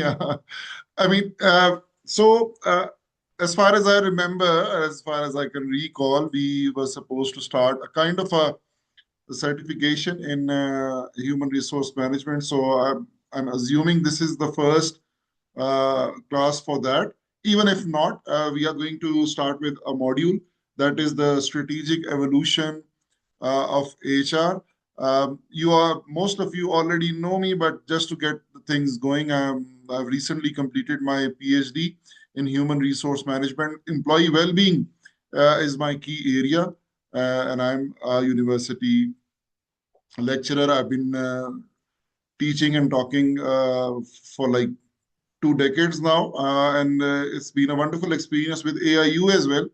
Yeah. I mean, as far as I remember, as far as I can recall, we were supposed to start a kind of a certification in human resource management. So I'm assuming this is the first class for that. Even if not, we are going to start with a module that is the strategic evolution of HR. Most of you already know me, but just to get the things going, I've recently completed my PhD in human resource management. Employee well-being is my key area, and I'm a university lecturer. I've been teaching and talking for like 2 decades now, and it's been a wonderful experience with AIU as well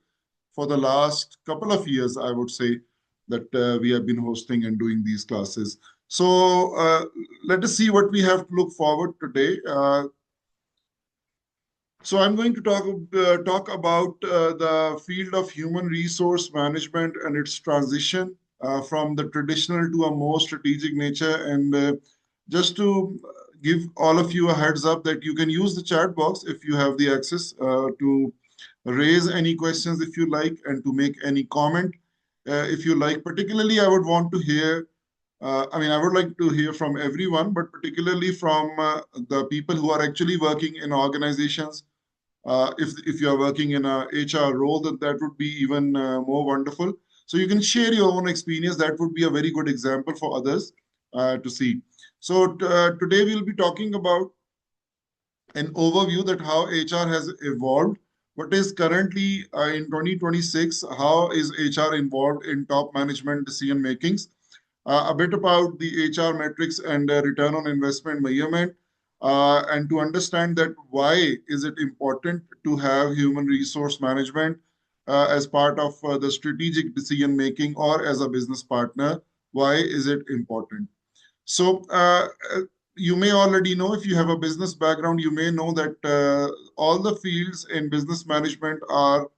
for the last couple of years, I would say, that we have been hosting and doing these classes. So let us see what we have to look forward today. So I'm going to talk about the field of human resource management and its transition from the traditional to a more strategic nature. And just to give all of you a heads up that you can use the chat box if you have the access to raise any questions if you like and to make any comment if you like. Particularly, I would want to hear. I would like to hear from everyone, but particularly from the people who are actually working in organizations. If you are working in a HR role, that would be even more wonderful. So you can share your own experience. That would be a very good example for others to see. So today we'll be talking about an overview that how HR has evolved. What is currently in 2026? How is HR involved in top management decision makings? A bit about the HR metrics and return on investment measurement, and to understand that why is it important to have human resource management as part of the strategic decision making or as a business partner. Why is it important? So you may already know, if you have a business background, you may know that all the fields in business management are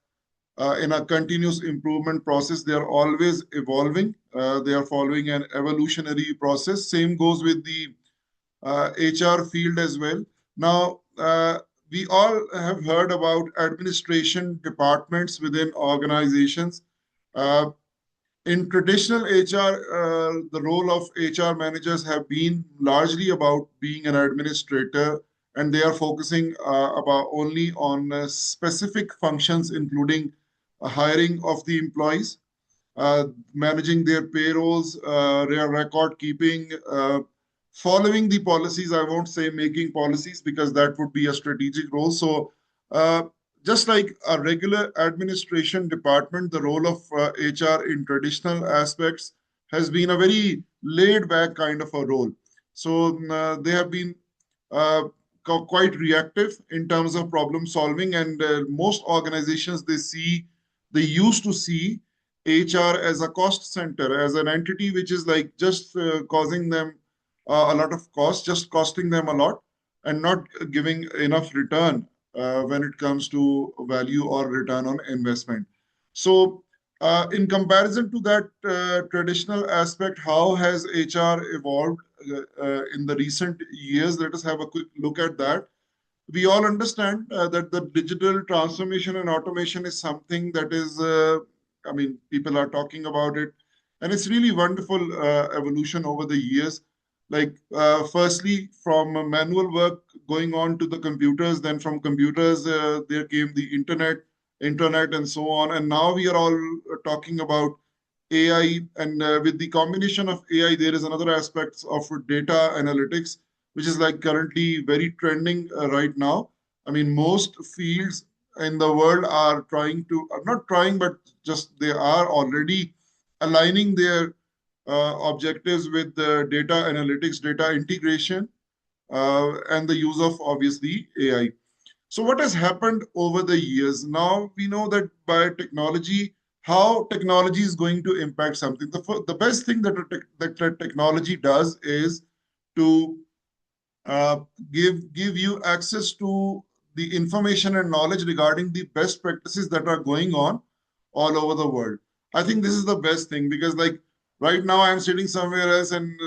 in a continuous improvement process. They are always evolving. They are following an evolutionary process. Same goes with the HR field as well. Now, we all have heard about administration departments within organizations. Uh, in traditional HR, the role of HR managers have been largely about being an administrator, and they are focusing about only on specific functions, including hiring of the employees, managing their payrolls, their record keeping, following the policies. I won't say making policies because that would be a strategic role. So, uh, just like a regular administration department, the role of HR in traditional aspects has been a very laid back kind of a role. So, they have been uh, quite reactive in terms of problem solving, and most organizations they used to see HR as a cost center, as an entity which is like just causing them a lot of cost, just costing them a lot, and not giving enough return when it comes to value or return on investment. So, in comparison to that traditional aspect, how has HR evolved in the recent years? Let us have a quick look at that. We all understand that the digital transformation and automation is something that is, people are talking about it, and it's really wonderful evolution over the years. Like, firstly, from manual work going on to the computers, then from computers, there came the internet, and so on. And now we are all talking about AI, and with the combination of AI, there is another aspect of data analytics, which is like currently very trending right now. I mean, most fields in the world are trying to, not trying, but just they are already aligning their objectives with the data analytics, data integration, and the use of obviously AI. So what has happened over the years? Now we know that by technology, how technology is going to impact something. The best thing that that technology does is to uh, give you access to the information and knowledge regarding the best practices that are going on all over the world. I think this is the best thing because, like, right now I'm sitting somewhere else, and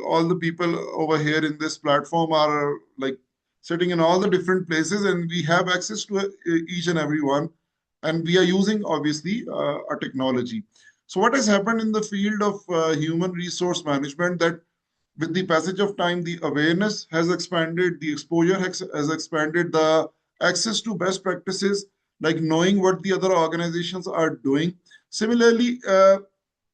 all the people over here in this platform are like sitting in all the different places, and we have access to each and every one, and we are using obviously a technology. So what has happened in the field of human resource management, that with the passage of time, the awareness has expanded, the exposure has expanded, the access to best practices, like knowing what the other organizations are doing. Similarly,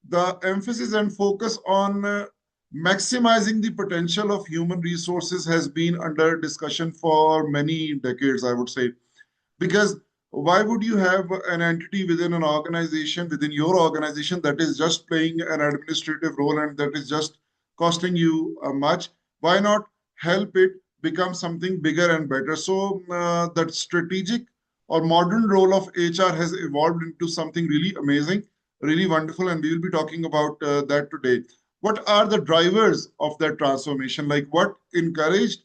the emphasis and focus on maximizing the potential of human resources has been under discussion for many decades, I would say. Because why would you have an entity within an organization, within your organization, that is just playing an administrative role and that is just costing you much? Why not help it become something bigger and better? So that strategic or modern role of HR has evolved into something really amazing, really wonderful, and we will be talking about that today. What are the drivers of that transformation? Like what encouraged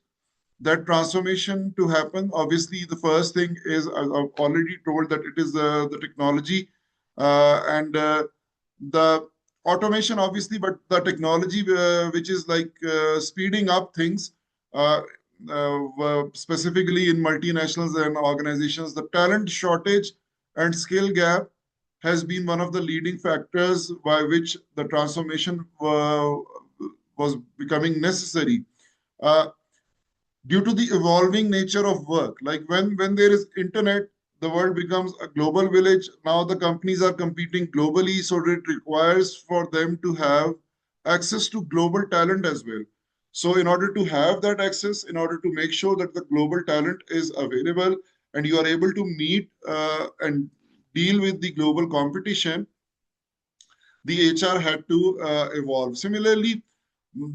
that transformation to happen? Obviously, the first thing is, I've already told, that it is the technology and the automation, obviously, but the technology which is like speeding up things, uh, specifically in multinationals and organizations. The talent shortage and skill gap has been one of the leading factors by which the transformation was becoming necessary. Uh, Due to the evolving nature of work, like when there is internet, the world becomes a global village. Now the companies are competing globally, so it requires for them to have access to global talent as well. So in order to have that access, in order to make sure that the global talent is available and you are able to meet and deal with the global competition, the HR had to evolve. Similarly,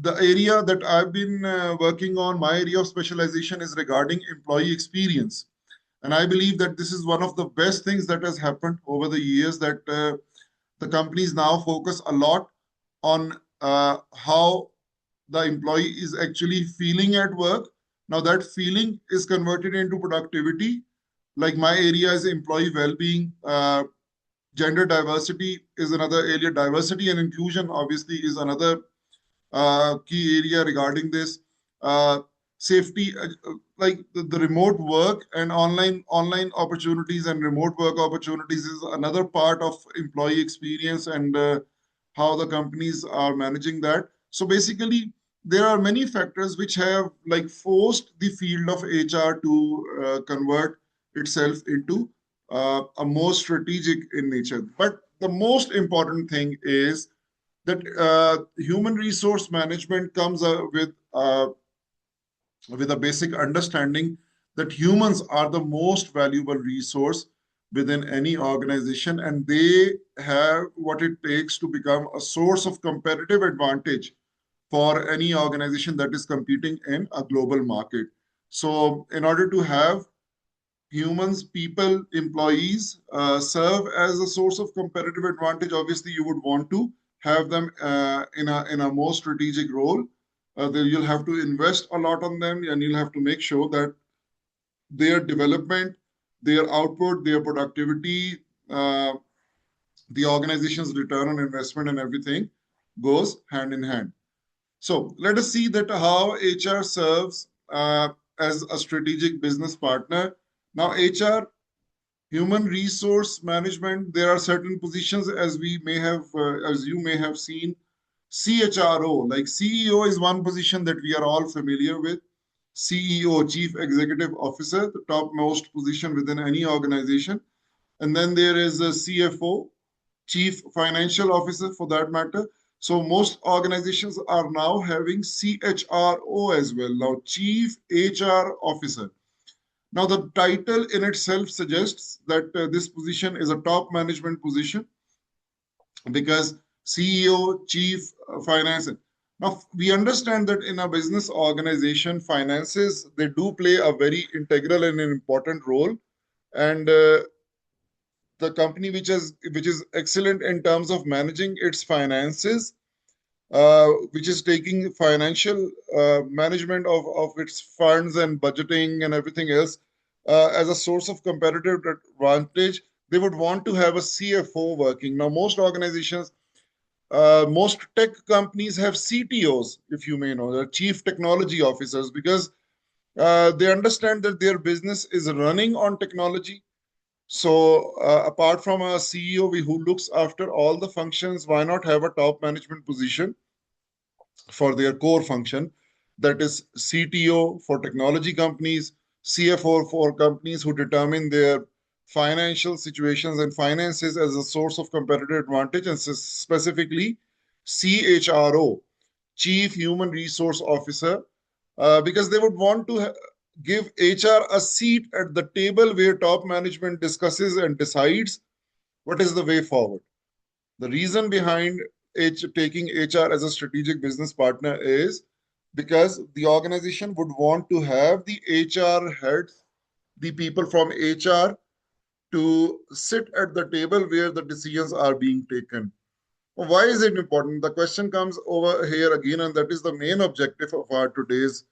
the area that I've been working on, my area of specialization, is regarding employee experience. And I believe that this is one of the best things that has happened over the years, that the companies now focus a lot on how the employee is actually feeling at work. Now that feeling is converted into productivity. Like my area is employee well-being. Gender diversity is another area. Diversity and inclusion obviously is another key area regarding this. Safety, like the remote work and online opportunities and remote work opportunities is another part of employee experience, and how the companies are managing that. So basically, there are many factors which have like forced the field of HR to convert itself into a more strategic in nature. But the most important thing is that human resource management comes with a basic understanding that humans are the most valuable resource within any organization, and they have what it takes to become a source of competitive advantage for any organization that is competing in a global market. So in order to have humans, people, employees serve as a source of competitive advantage, obviously you would want to have them in a more strategic role. Then you'll have to invest a lot on them, and you'll have to make sure that their development, their output, their productivity, the organization's return on investment, and everything goes hand in hand. So let us see that how HR serves as a strategic business partner. Now, HR, human resource management, there are certain positions, as we may have, as you may have seen. CHRO, like CEO, is one position that we are all familiar with. CEO, Chief Executive Officer, the topmost position within any organization. And then there is a CFO, Chief Financial Officer for that matter. So most organizations are now having CHRO as well, now Chief HR Officer. Now, the title in itself suggests that this position is a top management position, because CEO, Chief Finance. Now, we understand that in a business organization, finances, they do play a very integral and an important role. And the company which is excellent in terms of managing its finances, which is taking financial management of its funds and budgeting and everything else as a source of competitive advantage, they would want to have a CFO working. Now, most organizations, most tech companies have CTOs, if you may know, the chief technology officers, because They understand that their business is running on technology. So, apart from a CEO who looks after all the functions, why not have a top management position for their core function? That is CTO for technology companies, CFO for companies who determine their financial situations and finances as a source of competitive advantage, and specifically CHRO, Chief Human Resource Officer, because they would want to give HR a seat at the table where top management discusses and decides what is the way forward. The reason behind taking HR as a strategic business partner is because the organization would want to have the HR heads, the people from HR, to sit at the table where the decisions are being taken. Why is it important? The question comes over here again, and that is the main objective of our today's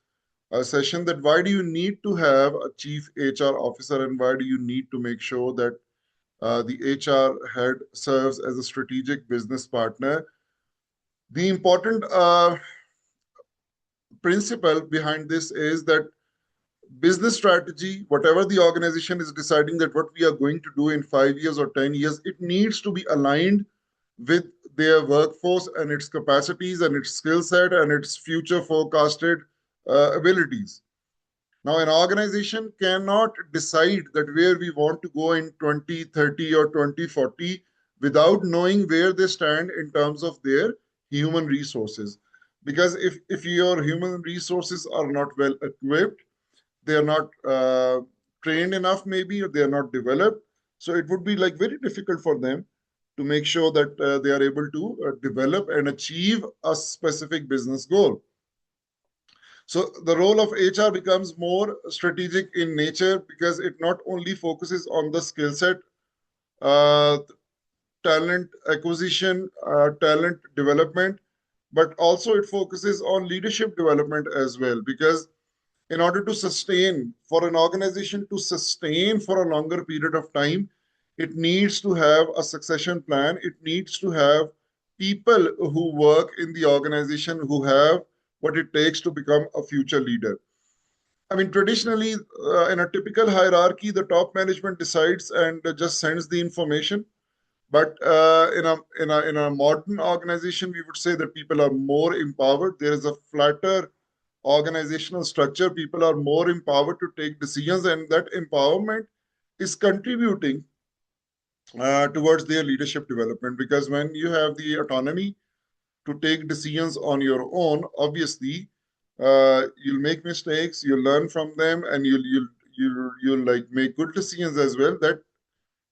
session, that why do you need to have a chief HR officer, and why do you need to make sure that the HR head serves as a strategic business partner? The important principle behind this is that business strategy, whatever the organization is deciding that what we are going to do in 5 years or 10 years, it needs to be aligned with their workforce and its capacities and its skill set and its future forecasted abilities. Now, an organization cannot decide that where we want to go in 2030 or 2040 without knowing where they stand in terms of their human resources. Because if your human resources are not well equipped, they are not trained enough, maybe, or they are not developed. So it would be like very difficult for them to make sure that they are able to develop and achieve a specific business goal. So the role of HR becomes more strategic in nature because it not only focuses on the skill set, uh, talent acquisition, talent development, but also it focuses on leadership development as well. Because in order to sustain, for an organization to sustain for a longer period of time, it needs to have a succession plan. It needs to have people who work in the organization who have what it takes to become a future leader. I mean, traditionally, in a typical hierarchy, the top management decides and just sends the information. But in a modern organization, we would say that people are more empowered. There is a flatter organizational structure. People are more empowered to take decisions, and that empowerment is contributing towards their leadership development. Because when you have the autonomy to take decisions on your own, obviously, you'll make mistakes, you'll learn from them, and you'll like make good decisions as well. That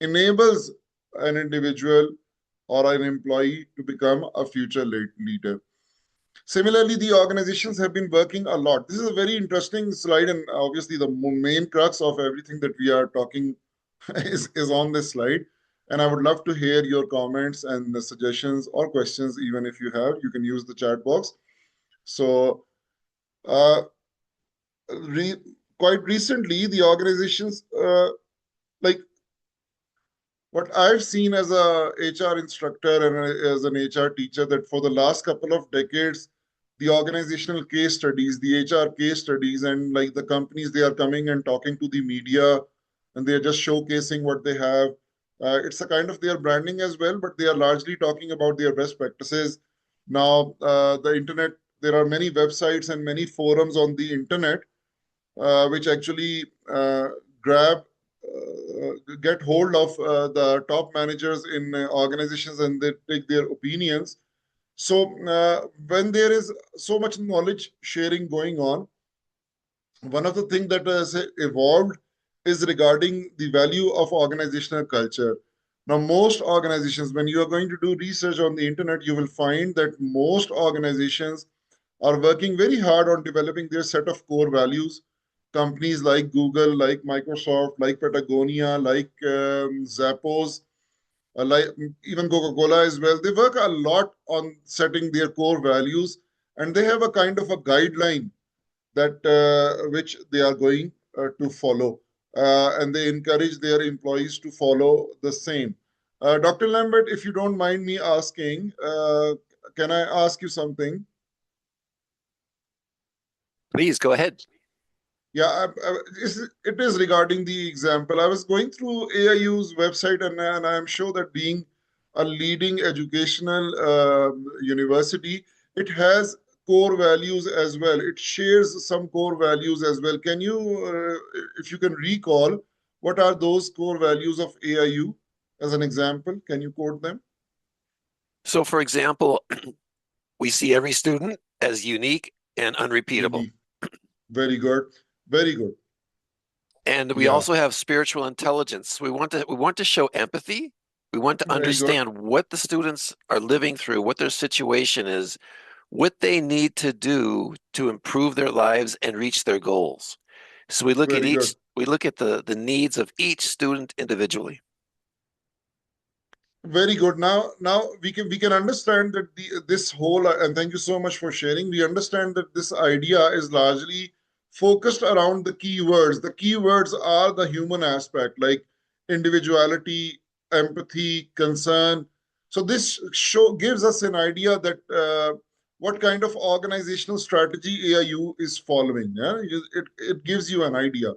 enables an individual or an employee to become a future leader. Similarly, the organizations have been working a lot. This is a very interesting slide, and obviously, the main crux of everything that we are talking is on this slide. And I would love to hear your comments and the suggestions or questions, even if you have. You can use the chat box. So, uh, re quite recently, the organizations, like what I've seen as a HR instructor and as an HR teacher, that for the last couple of decades, the organizational case studies, the HR case studies, and like the companies, they are coming and talking to the media, and they are just showcasing what they have. It's a kind of their branding as well, but they are largely talking about their best practices. Now, the internet, there are many websites and many forums on the internet which actually grab get hold of the top managers in organizations, and they take their opinions. So when there is so much knowledge sharing going on, one of the things that has evolved is regarding the value of organizational culture. Now, most organizations, when you are going to do research on the internet, you will find that most organizations are working very hard on developing their set of core values. Companies like Google, like Microsoft, like Patagonia, like Zappos, like even Coca-Cola as well, they work a lot on setting their core values, and they have a kind of a guideline that which they are going to follow, and they encourage their employees to follow the same. Dr. Lambert, if you don't mind me asking, can I ask you something? Please go ahead. Yeah, it is regarding the example. I was going through AIU's website, and I'm sure that being a leading educational university, it has core values as well. It shares some core values as well. Can you, if you can recall, what are those core values of AIU as an example? Can you quote them? So, for example, we see every student as unique and unrepeatable. Unique. Very good. Very good. And we Yeah. also have spiritual intelligence. We want to show empathy. We want to Very good. understand what the students are living through, what their situation is, what they need to do to improve their lives and reach their goals. So Very good. we look at the needs of each student individually. Very good. Now we can understand that this whole, and thank you so much for sharing. We understand that this idea is largely focused around the keywords. The keywords are the human aspect, like individuality, empathy, concern. So this show gives us an idea that what kind of organizational strategy AIU is following. Yeah? It gives you an idea.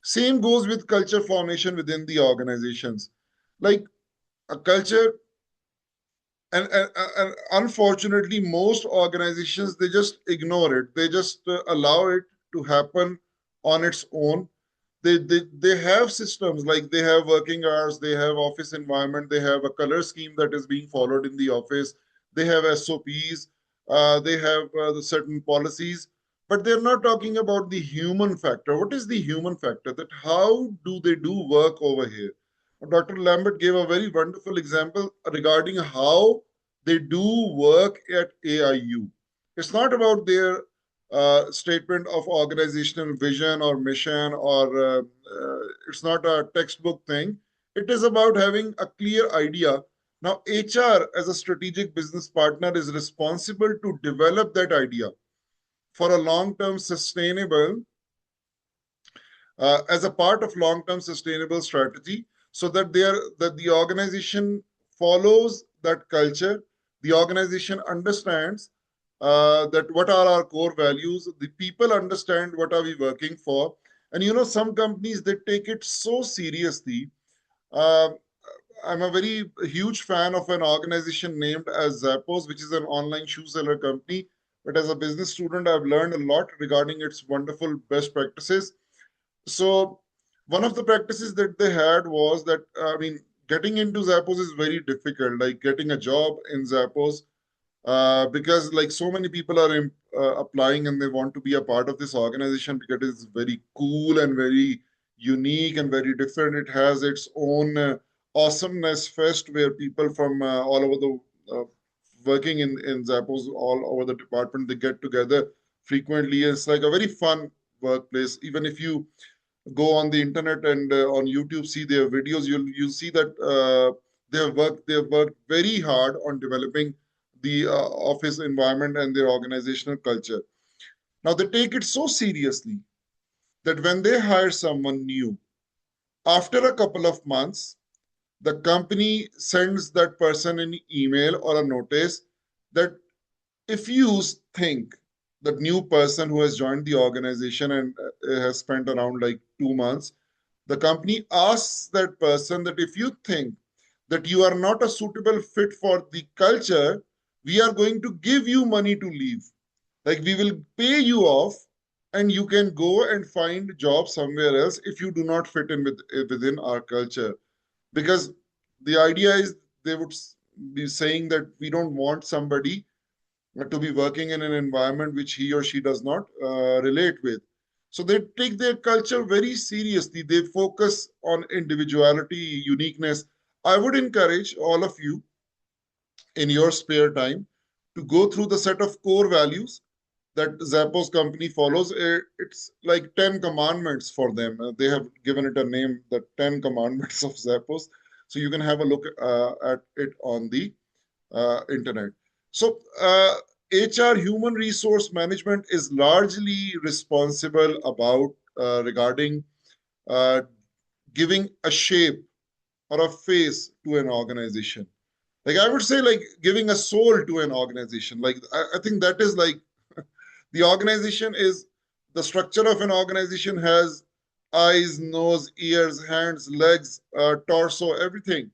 Same goes with culture formation within the organizations. Like a culture, and unfortunately most organizations, they just ignore it. They just allow it to happen on its own. They have systems, like they have working hours, they have office environment, they have a color scheme that is being followed in the office, they have SOPs, they have the certain policies, but they're not talking about the human factor. What is the human factor? That how do they do work over here? Dr. Lambert gave a very wonderful example regarding how they do work at AIU. It's not about their statement of organizational vision or mission, or it's not a textbook thing. It is about having a clear idea. Now, HR as a strategic business partner is responsible to develop that idea for a long-term sustainable, as a part of long-term sustainable strategy, so that the organization follows that culture. The organization understands that what are our core values. The people understand what are we working for. And some companies, they take it so seriously. uh, I'm a very huge fan of an organization named as Zappos, which is an online shoe seller company. But as a business student, I've learned a lot regarding its wonderful best practices. So one of the practices that they had was that, I mean, getting into Zappos is very difficult, like getting a job in Zappos, because like so many people are applying and they want to be a part of this organization because it's very cool and very unique and very different. It has its own awesomeness fest where people from all over the working in Zappos, all over the department, they get together frequently. It's like a very fun workplace. Even if you go on the internet and on YouTube, see their videos, you'll see that they have worked very hard on developing the office environment and their organizational culture. Now they take it so seriously that when they hire someone new, after a couple of months, the company sends that person an email or a notice that if you think that new person who has joined the organization and has spent around like 2 months, the company asks that person that if you think that you are not a suitable fit for the culture, we are going to give you money to leave. Like we will pay you off, and you can go and find a job somewhere else if you do not fit in within our culture. Because the idea is they would be saying that we don't want somebody to be working in an environment which he or she does not relate with. So they take their culture very seriously. They focus on individuality, uniqueness. I would encourage all of you in your spare time to go through the set of core values that Zappos company follows. It's like 10 commandments for them. They have given it a name, the 10 commandments of Zappos. So you can have a look at it on the internet. So HR, human resource management, is largely responsible about regarding uh, giving a shape or a face to an organization. Like I would say, like giving a soul to an organization. Like I think that is like the organization is the structure of an organization has eyes, nose, ears, hands, legs, torso, everything.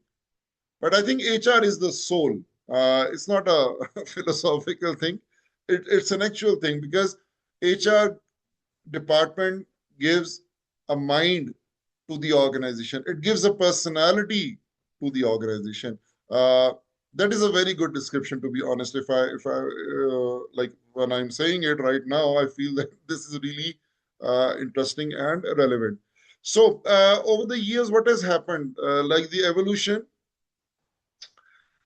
But I think HR is the soul. It's not a philosophical thing. It's an actual thing because HR department gives a mind to the organization. It gives a personality to the organization. Uh, that is a very good description, to be honest. If I like when I'm saying it right now, I feel that this is really interesting and relevant. So over the years, what has happened? Like the evolution,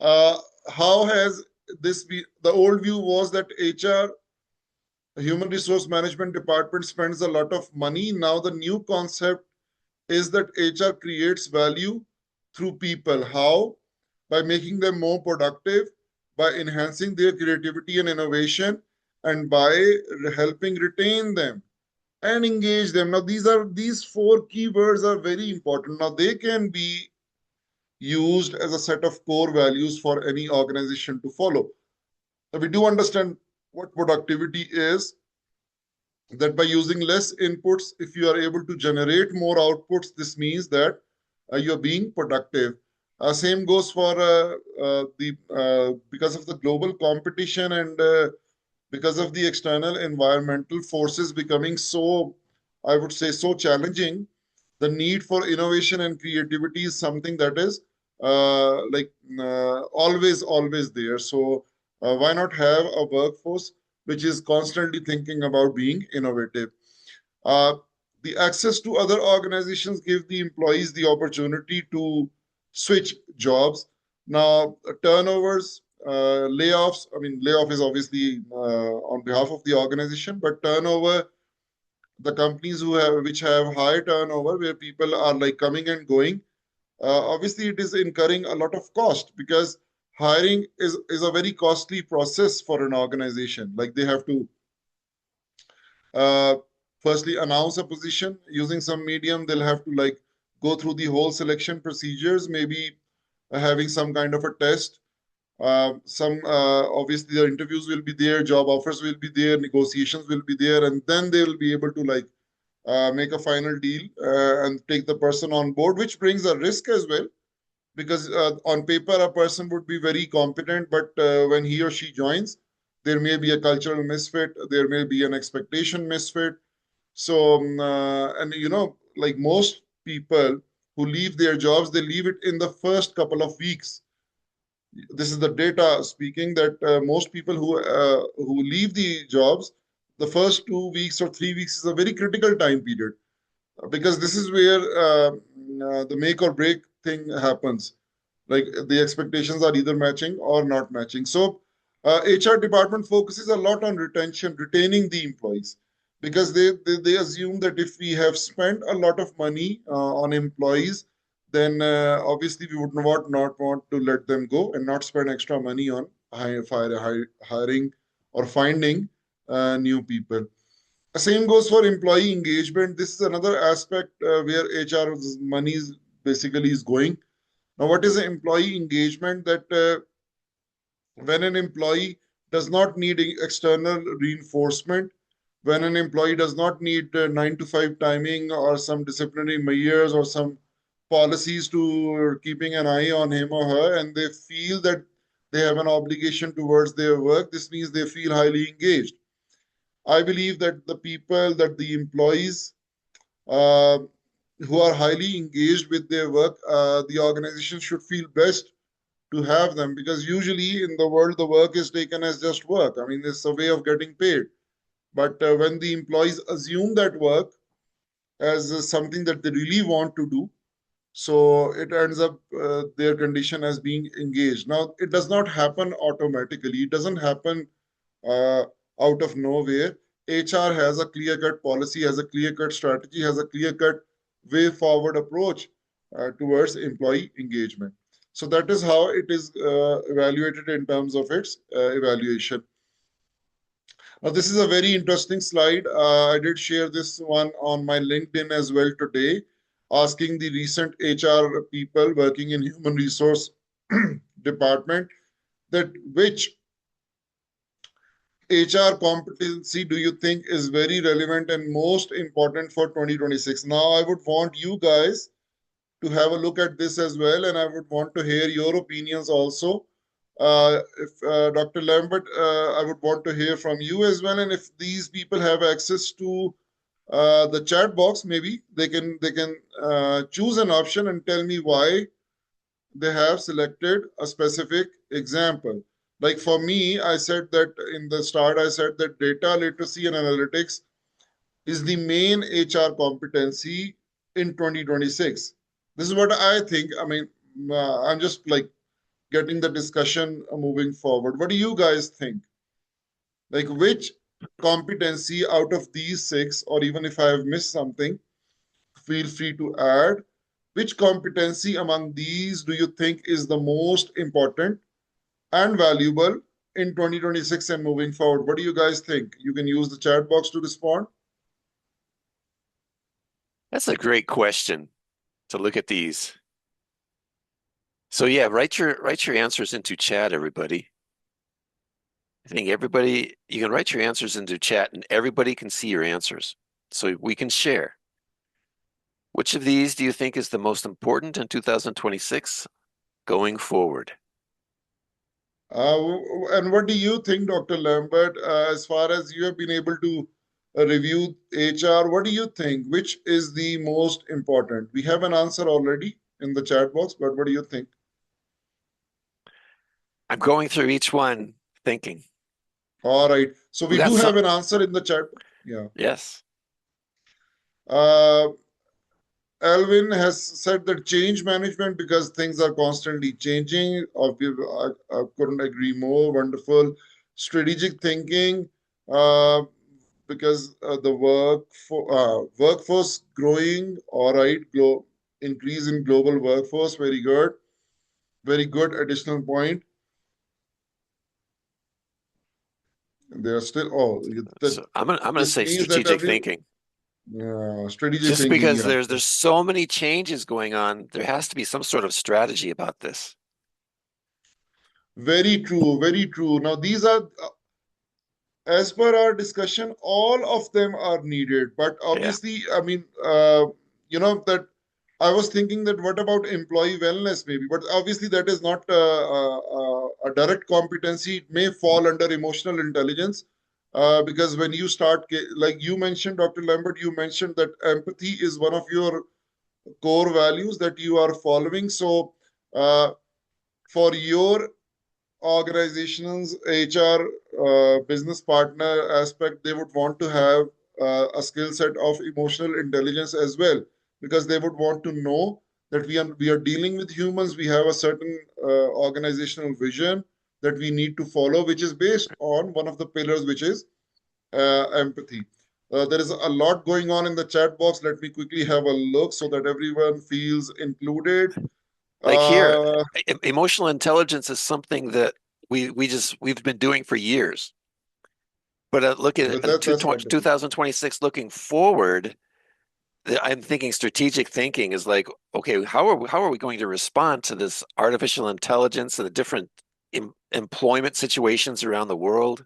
uh, how has this be? The old view was that HR, human resource management department, spends a lot of money. Now the new concept is that HR creates value through people. How? By making them more productive, by enhancing their creativity and innovation, and by helping retain them and engage them. Now, these four keywords are very important. Now, they can be used as a set of core values for any organization to follow. Now, we do understand what productivity is, that by using less inputs, if you are able to generate more outputs, this means that you're being productive. Same goes for the because of the global competition and because of the external environmental forces becoming so, I would say, so challenging, the need for innovation and creativity is something that is always there. So why not have a workforce which is constantly thinking about being innovative? Uh, the access to other organizations give the employees the opportunity to switch jobs. Now, turnovers, layoffs, I mean, layoff is obviously on behalf of the organization, but turnover, the companies which have high turnover, where people are like coming and going, obviously it is incurring a lot of cost because hiring is a very costly process for an organization. Like they have to uh, firstly announce a position using some medium. They'll have to like go through the whole selection procedures, maybe having some kind of a test. Some obviously the interviews will be there, job offers will be there, negotiations will be there, and then they will be able to like make a final deal and take the person on board, which brings a risk as well because on paper a person would be very competent, but when he or she joins, there may be a cultural misfit, there may be an expectation misfit. So and you know, like most people who leave their jobs, they leave it in the first couple of weeks. This is the data speaking that most people who leave the jobs, the first 2 weeks or 3 weeks is a very critical time period because this is where the make or break thing happens. Like the expectations are either matching or not matching. So HR department focuses a lot on retention, retaining the employees, because they assume that if we have spent a lot of money on employees, then obviously we would not want to let them go and not spend extra money on hiring or finding new people. Same goes for employee engagement. This is another aspect where HR's money is basically is going. Now, what is employee engagement? That when an employee does not need external reinforcement, when an employee does not need 9 to 5 timing or some disciplinary measures or some policies to keeping an eye on him or her, and they feel that they have an obligation towards their work, this means they feel highly engaged. I believe that the people, that the employees uh, who are highly engaged with their work, the organization should feel best to have them because usually in the world, the work is taken as just work. I mean, it's a way of getting paid. But when the employees assume that work as something that they really want to do, so it ends up their condition as being engaged. Now, it does not happen automatically. It doesn't happen uh, out of nowhere. HR has a clear-cut policy, has a clear-cut strategy, has a clear-cut way forward approach towards employee engagement. So that is how it is evaluated in terms of its evaluation. Now, this is a very interesting slide. I did share this one on my LinkedIn as well today, asking the recent HR people working in human resource department that which HR competency do you think is very relevant and most important for 2026? Now, I would want you guys to have a look at this as well, and I would want to hear your opinions also. If Dr. Lambert, I would want to hear from you as well, and if these people have access to the chat box, maybe they can choose an option and tell me why they have selected a specific example. Like for me, I said that in the start, I said that data literacy and analytics is the main HR competency in 2026. This is what I think. I mean, I'm just like getting the discussion moving forward. What do you guys think? Like, which competency out of these six, or even if I have missed something, feel free to add. Which competency among these do you think is the most important and valuable in 2026 and moving forward? What do you guys think? You can use the chat box to respond. That's a great question to look at these. So yeah, write your answers into chat, everybody. I think everybody, you can write your answers into chat and everybody can see your answers. So we can share. Which of these do you think is the most important in 2026 going forward? And what do you think, Dr. Lambert, as far as you have been able to review HR, what do you think? Which is the most important? We have an answer already in the chat box, but what do you think? I'm going through each one thinking. All right. So we do have some. an answer in the chat. Yeah. Yes. Alvin has said that change management because things are constantly changing. I couldn't agree more. Wonderful. Strategic thinking because the workforce growing. All right. Increase in global workforce. Very good. Very good additional point. There are still, So I'm gonna this say means that strategic thinking. strategic Just thinking. because Yeah. there's so many changes going on, there has to be some sort of strategy about this. Very true. Very true. Now, these are, as per our discussion, all of them are needed. But Yeah. obviously, I mean, that I was thinking that what about employee wellness, maybe? But obviously, that is not a direct competency. It may fall under emotional intelligence. Because when you start, like you mentioned, Dr. Lambert, you mentioned that empathy is one of your core values that you are following. So, for your organizations, HR, business partner aspect, they would want to have a skill set of emotional intelligence as well, because they would want to know that we are dealing with humans. We have a certain organizational vision that we need to follow, which is based on one of the pillars, which is empathy. There is a lot going on in the chat box. Let me quickly have a look so that everyone feels included. Like here, Uh, emotional intelligence is something that we've been doing for years. But look at that's wonderful. 2026 looking forward, I'm thinking strategic thinking is like, okay, how are we going to respond to this artificial intelligence and the different employment situations around the world?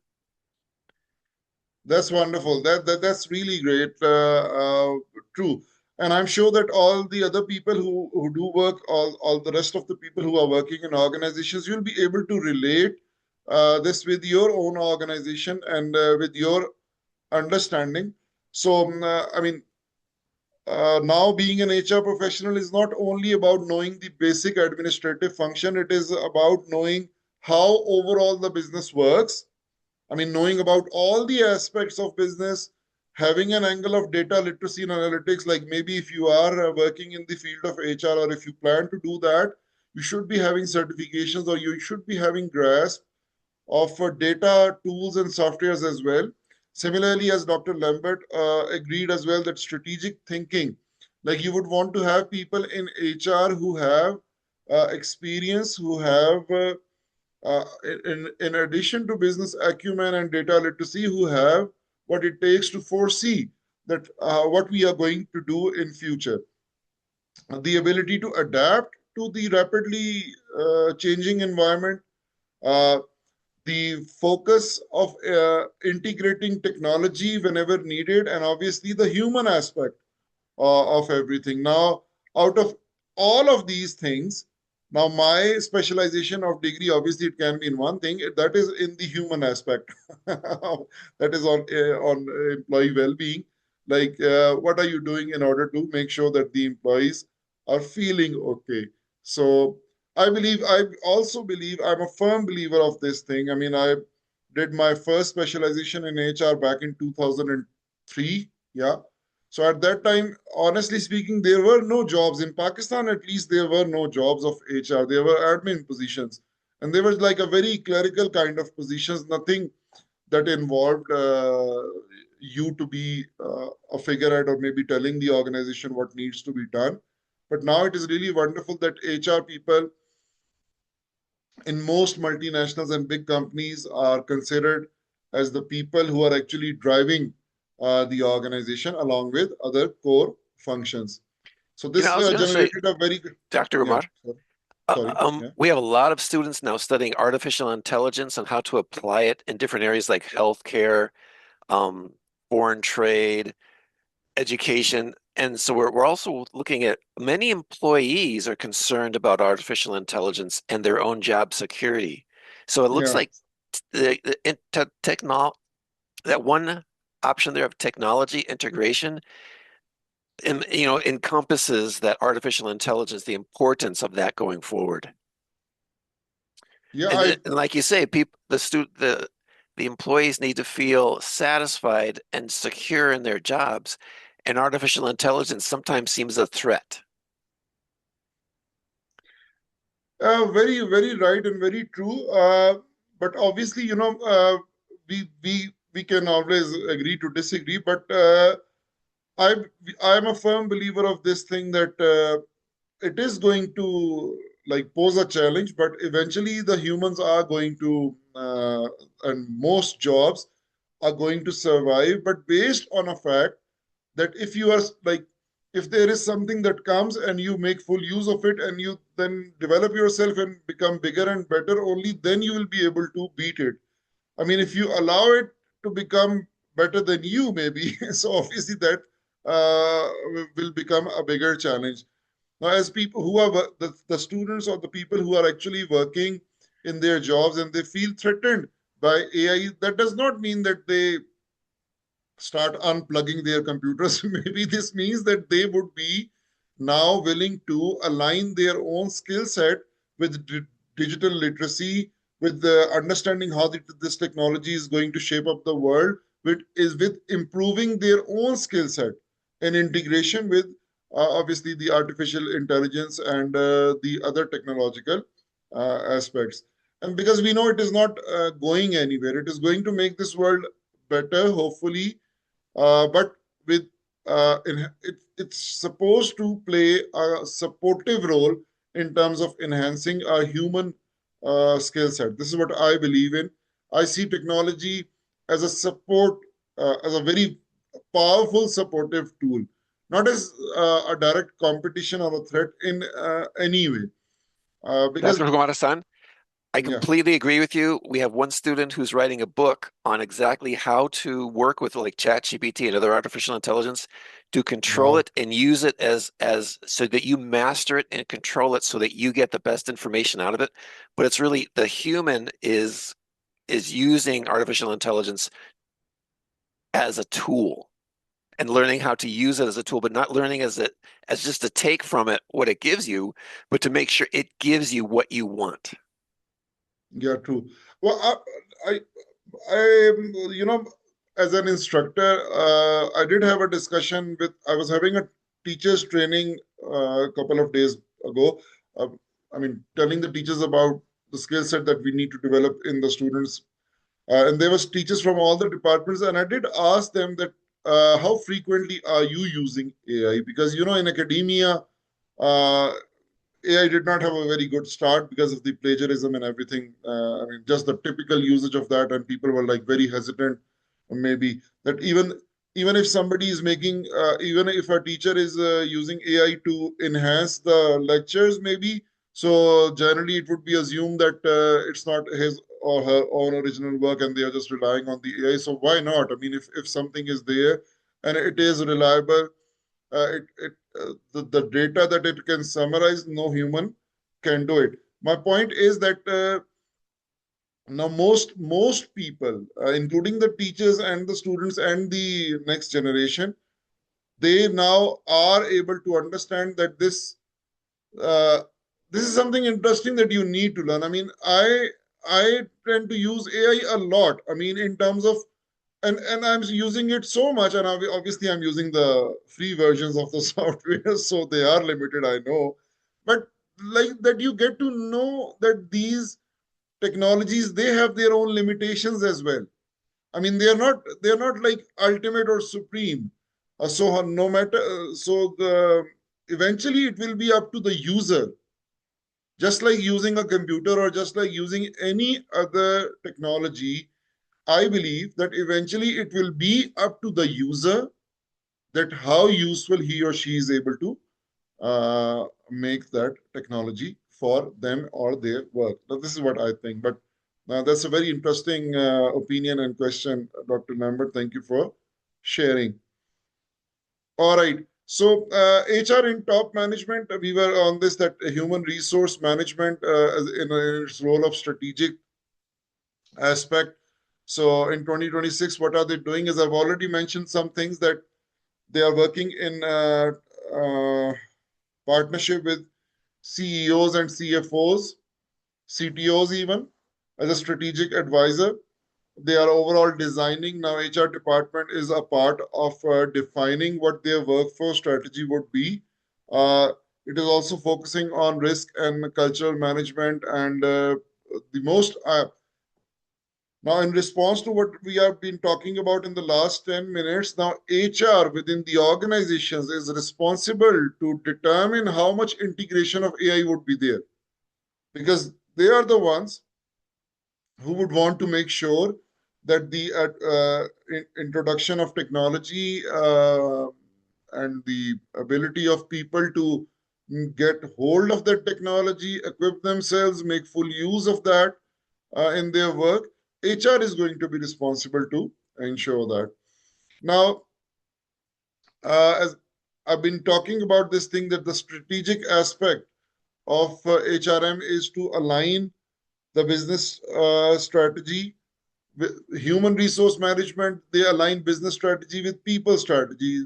That's wonderful. That's really great. True. And I'm sure that all the other people who do work, all the rest of the people who are working in organizations, you'll be able to relate this with your own organization and with your understanding. So, I mean, now being an HR professional is not only about knowing the basic administrative function, it is about knowing how overall the business works. I mean, knowing about all the aspects of business, having an angle of data literacy and analytics, like maybe if you are working in the field of HR or if you plan to do that, you should be having certifications or you should be having grasp of data tools and softwares as well. Similarly, as Dr. Lambert agreed as well, that strategic thinking, like you would want to have people in HR who have experience, who have in addition to business acumen and data literacy, who have what it takes to foresee that what we are going to do in future. The ability to adapt to the rapidly changing environment, uh, the focus of integrating technology whenever needed, and obviously the human aspect of everything. Now, out of all of these things, now my specialization of degree, obviously, it can be in one thing that is in the human aspect, that is on employee well-being. Like, what are you doing in order to make sure that the employees are feeling okay? So, I also believe, I'm a firm believer of this thing. I mean, I did my first specialization in HR back in 2003. Yeah. So at that time, honestly speaking, there were no jobs in Pakistan. At least there were no jobs of HR. There were admin positions, and they were like a very clerical kind of positions. Nothing that involved you to be a figurehead or maybe telling the organization what needs to be done. But now it is really wonderful that HR people in most multinationals and big companies are considered as the people who are actually driving the organization along with other core functions. So You know, this I was going to say, generated a very good, Dr. yeah, Umar, sorry, yeah, we have a lot of students now studying artificial intelligence and how to apply it in different areas like healthcare, um, foreign trade, education. And so we're also looking at many employees are concerned about artificial intelligence and their own job security. So it looks yeah. like that one option there of technology integration encompasses that artificial intelligence, the importance of that going forward. Yeah, And like you say, people, the employees need to feel satisfied and secure in their jobs, and artificial intelligence sometimes seems a threat. very right and very true. But obviously, we can always agree to disagree. But I I am a firm believer of this thing that it is going to like pose a challenge, but eventually the humans are going to, and most jobs are going to survive, but based on a fact that if you are like, if there is something that comes and you make full use of it and you then develop yourself and become bigger and better, only then you will be able to beat it. I mean, if you allow it to become better than you, maybe, so obviously that will become a bigger challenge. Now, as people who are the students or the people who are actually working in their jobs and they feel threatened by AI, that does not mean that they start unplugging their computers. Maybe this means that they would be now willing to align their own skill set with digital literacy, with the understanding how this technology is going to shape up the world, with improving their own skill set and integration with obviously the artificial intelligence and the other technological aspects. And because we know it is not going anywhere, it is going to make this world better, hopefully, but with it's supposed to play a supportive role in terms of enhancing our human skill set. This is what I believe in. I see technology as a support, as a very powerful supportive tool, not as a direct competition or a threat in any way. Because Dr. Humada-san, I yeah, completely agree with you. We have one student who's writing a book on exactly how to work with like ChatGPT and other artificial intelligence to control wow, it and use it as so that you master it and control it so that you get the best information out of it. But it's really the human is using artificial intelligence as a tool and learning how to use it as a tool, but not learning as just to take from it what it gives you, but to make sure it gives you what you want. yeah, true. Well, I, as an instructor, I did have a discussion with, I was having a teachers training a couple of days ago. Uh, I mean, telling the teachers about the skill set that we need to develop in the students. And there was teachers from all the departments, and I did ask them that how frequently are you using AI? Because, in academia, uh, AI did not have a very good start because of the plagiarism and everything. I mean, just the typical usage of that, and people were like very hesitant, maybe that even if somebody is making, even if a teacher is using AI to enhance the lectures, maybe. So generally, it would be assumed that it's not his or her own original work and they are just relying on the AI. So why not? I mean, if something is there and it is reliable, the data that it can summarize, no human can do it. My point is that now most people, including the teachers and the students and the next generation, they now are able to understand that uh, this is something interesting that you need to learn. I mean, I tend to use AI a lot. I mean, in terms of and I'm using it so much, and obviously I'm using the free versions of the software, so they are limited, I know. But like that, you get to know that these technologies, they have their own limitations as well. I mean, they're not like ultimate or supreme. So no matter so the eventually it will be up to the user, just like using a computer or just like using any other technology. I believe that eventually it will be up to the user that how useful he or she is able to make that technology for them or their work. Now, this is what I think. But that's a very interesting opinion and question, Dr. Lambert. Thank you for sharing. All right. So HR in top management, we were on this that human resource management in its role of strategic aspect. So in 2026, what are they doing? As I've already mentioned, some things that they are working in uh, partnership with CEOs and CFOs, CTOs even, as a strategic advisor. They are overall designing. Now, HR department is a part of defining what their workforce strategy would be. It is also focusing on risk and cultural management and the most now, in response to what we have been talking about in the last 10 minutes, now HR within the organizations is responsible to determine how much integration of AI would be there, because they are the ones who would want to make sure that the introduction of technology and the ability of people to get hold of that technology, equip themselves, make full use of that in their work. HR is going to be responsible to ensure that. Now, as I've been talking about this thing, that the strategic aspect of HRM is to align the business strategy with human resource management. They align business strategy with people strategy.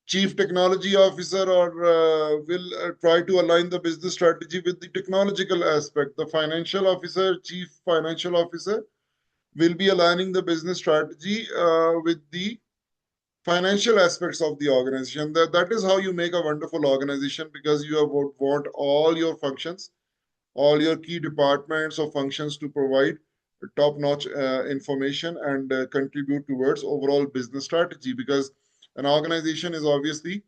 Chief technology officer or will try to align the business strategy with the technological aspect. The financial officer, chief financial officer, will be aligning the business strategy with the financial aspects of the organization. That is how you make a wonderful organization, because you have want all your functions, all your key departments or functions to provide top-notch information and contribute towards overall business strategy, because an organization is obviously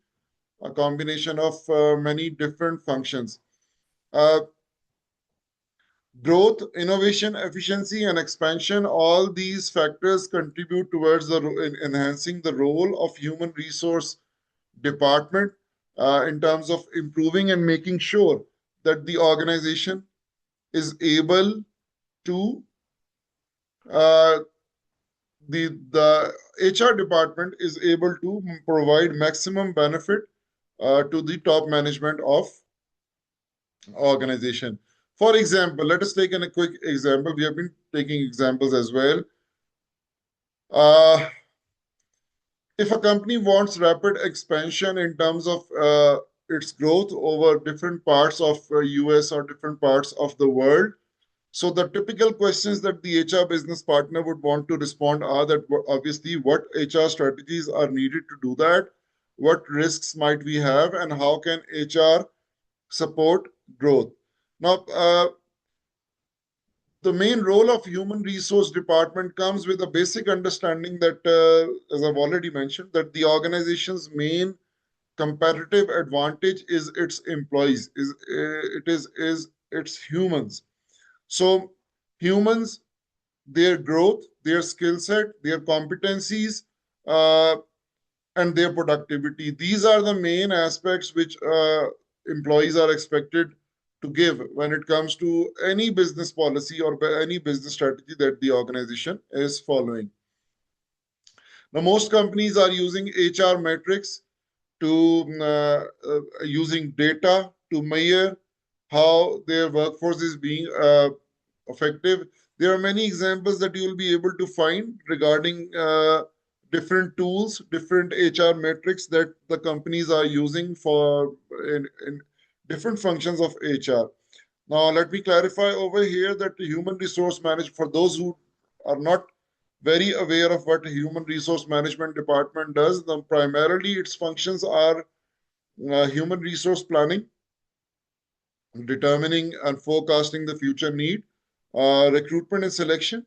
a combination of many different functions. Uh, Growth, innovation, efficiency, and expansion, all these factors contribute towards enhancing the role of human resource department in terms of improving and making sure that the organization is able to uh, the HR department is able to provide maximum benefit to the top management of organization. For example, let us take a quick example. We have been taking examples as well. Uh, if a company wants rapid expansion in terms of its growth over different parts of US or different parts of the world, so the typical questions that the HR business partner would want to respond are that obviously what HR strategies are needed to do that, what risks might we have, and how can HR support growth. Now, the main role of human resource department comes with a basic understanding that, as I've already mentioned, that the organization's main competitive advantage is its employees, is its humans. So humans, their growth, their skill set, their competencies, uh, and their productivity. These are the main aspects which employees are expected to give when it comes to any business policy or any business strategy that the organization is following. Now, most companies are using HR metrics to using data to measure how their workforce is being effective. There are many examples that you will be able to find regarding different tools, different HR metrics that the companies are using for in different functions of HR. Now, let me clarify over here that the human resource management, for those who are not very aware of what human resource management department does, then primarily its functions are human resource planning, determining and forecasting the future need, recruitment and selection,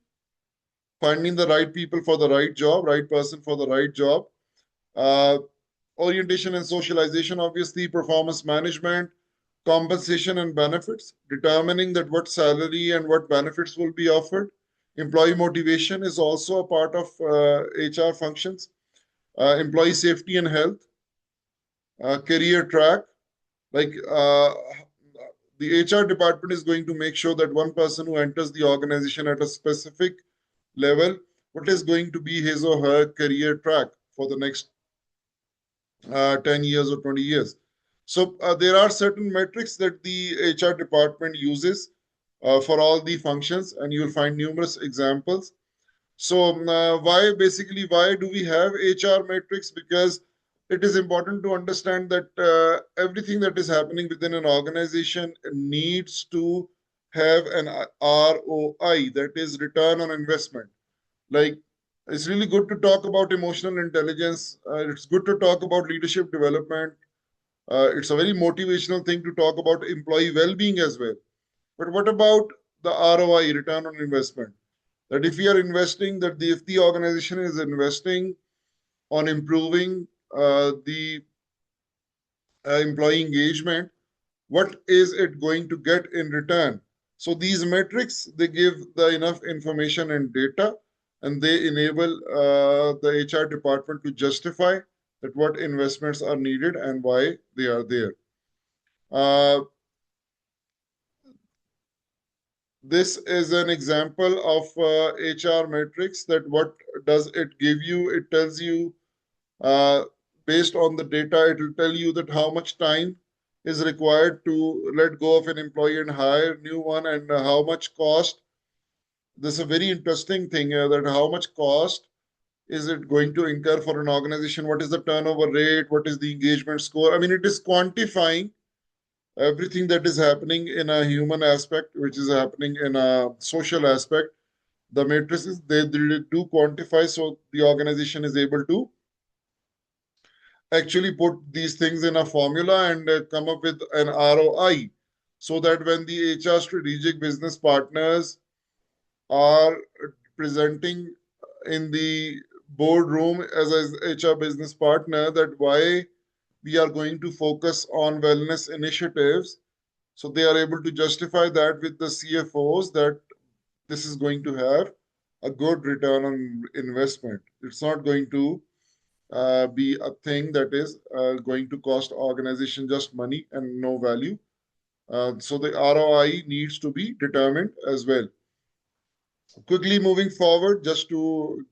finding the right people for the right job, right person for the right job, uh, orientation and socialization, obviously, performance management, compensation and benefits, determining that what salary and what benefits will be offered. Employee motivation is also a part of HR functions. Employee safety and health, career track, like the HR department is going to make sure that one person who enters the organization at a specific level, what is going to be his or her career track for the next 10 years or 20 years. So there are certain metrics that the HR department uses for all the functions, and you'll find numerous examples. So why do we have HR metrics? Because it is important to understand that everything that is happening within an organization needs to have an ROI, that is return on investment. Like, it's really good to talk about emotional intelligence. It's good to talk about leadership development. It's a very motivational thing to talk about employee well-being as well. But what about the ROI, return on investment? That if we are investing, if the organization is investing on improving the employee engagement, what is it going to get in return? So these metrics, they give the enough information and data, and they enable the HR department to justify that what investments are needed and why they are there. This is an example of HR metrics, that what does it give you? It tells you based on the data, it will tell you that how much time is required to let go of an employee and hire a new one, and how much cost. This is a very interesting thing, that how much cost is it going to incur for an organization? What is the turnover rate? What is the engagement score? I mean, it is quantifying everything that is happening in a human aspect, which is happening in a social aspect. The matrices, they do quantify, so the organization is able to actually put these things in a formula and come up with an ROI, so that when the HR strategic business partners are presenting in the boardroom as a HR business partner, that why we are going to focus on wellness initiatives, so they are able to justify that with the CFOs, that this is going to have a good return on investment. It's not going to be a thing that is going to cost organization just money and no value. So the ROI needs to be determined as well. Quickly moving forward, just to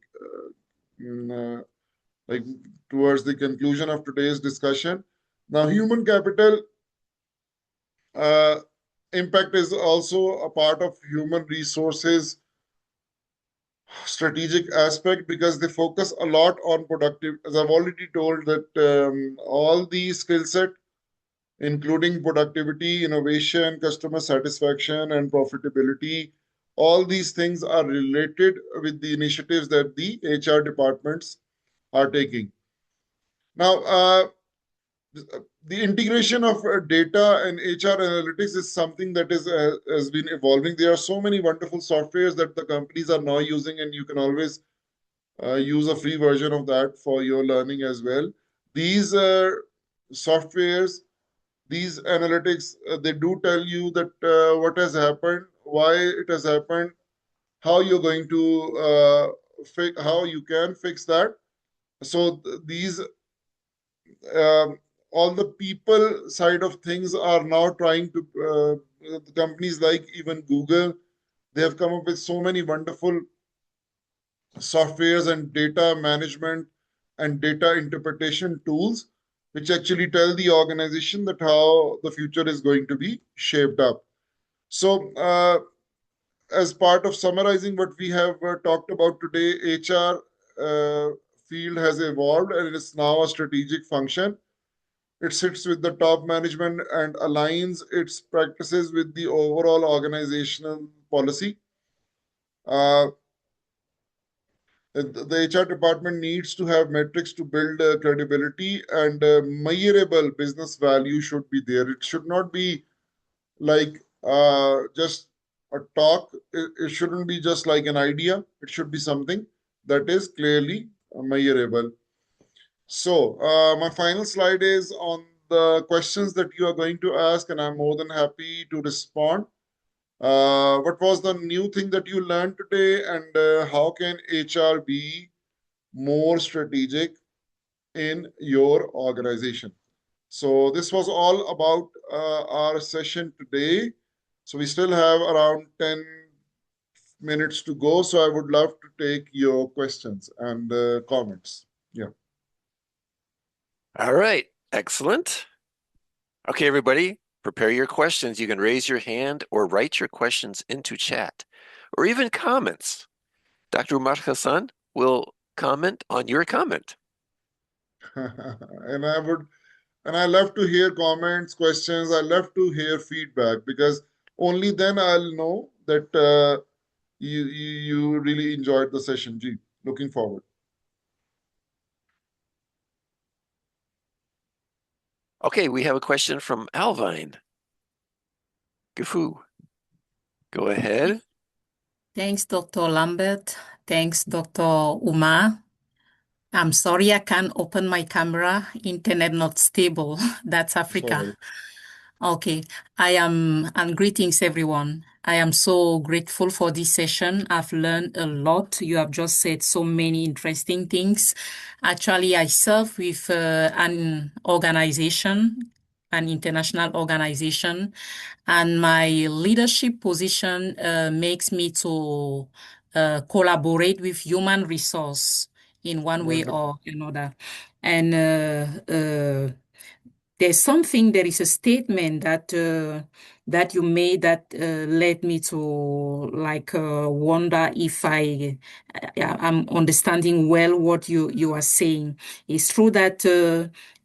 like towards the conclusion of today's discussion. Now, human capital uh, impact is also a part of human resources strategic aspect, because they focus a lot on productive. As I've already told, that all the skill set, including productivity, innovation, customer satisfaction, and profitability, all these things are related with the initiatives that the HR departments are taking. Now, the integration of data and HR analytics is something that has been evolving. There are so many wonderful softwares that the companies are now using, and you can always use a free version of that for your learning as well. These softwares, these analytics, they do tell you that what has happened, why it has happened, how you're going to how you can fix that. So these all the people side of things are now trying to, the companies like even Google, they have come up with so many wonderful softwares and data management and data interpretation tools, which actually tell the organization that how the future is going to be shaped up. So, as part of summarizing what we have talked about today, HR field has evolved and it is now a strategic function. It sits with the top management and aligns its practices with the overall organizational policy. The HR department needs to have metrics to build credibility, and measurable business value should be there. It should not be like just a talk. It shouldn't be just like an idea. It should be something that is clearly measurable. So, my final slide is on the questions that you are going to ask, and I'm more than happy to respond. What was the new thing that you learned today, and how can HR be more strategic in your organization? So this was all about our session today. So we still have around 10 minutes to go. So I would love to take your questions and comments. Yeah. All right, excellent. Okay, everybody, prepare your questions. You can raise your hand or write your questions into chat or even comments. Dr. Umar Hassan will comment on your comment. And I love to hear comments, questions. I love to hear feedback because only then I'll know that you really enjoyed the session. G. Looking forward. Okay, we have a question from Alvine. Gifu, go ahead. Thanks, Dr. Lambert. Thanks, Dr. Umar. I'm sorry I can't open my camera. Internet not stable. That's Africa. Sorry. Okay. And greetings, everyone. I am so grateful for this session. I've learned a lot. You have just said so many interesting things. Actually, I serve with an organization, an international organization, and my leadership position makes me to collaborate with human resource in one way or another. And there is a statement that you made that led me to wonder if I'm understanding well what you are saying. It's true that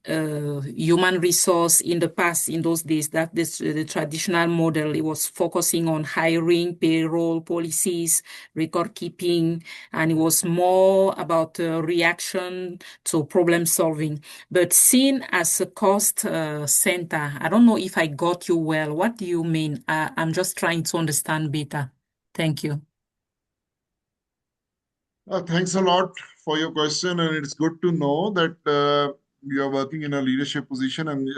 human resource in the past, in those days, that the traditional model, it was focusing on hiring, payroll, policies, record keeping, and it was more about reaction to problem solving. But seen as a cost center, I don't know if I got you well. What do you mean? I'm just trying to understand better. Thank you. Thanks a lot for your question, and it's good to know that you are working in a leadership position, and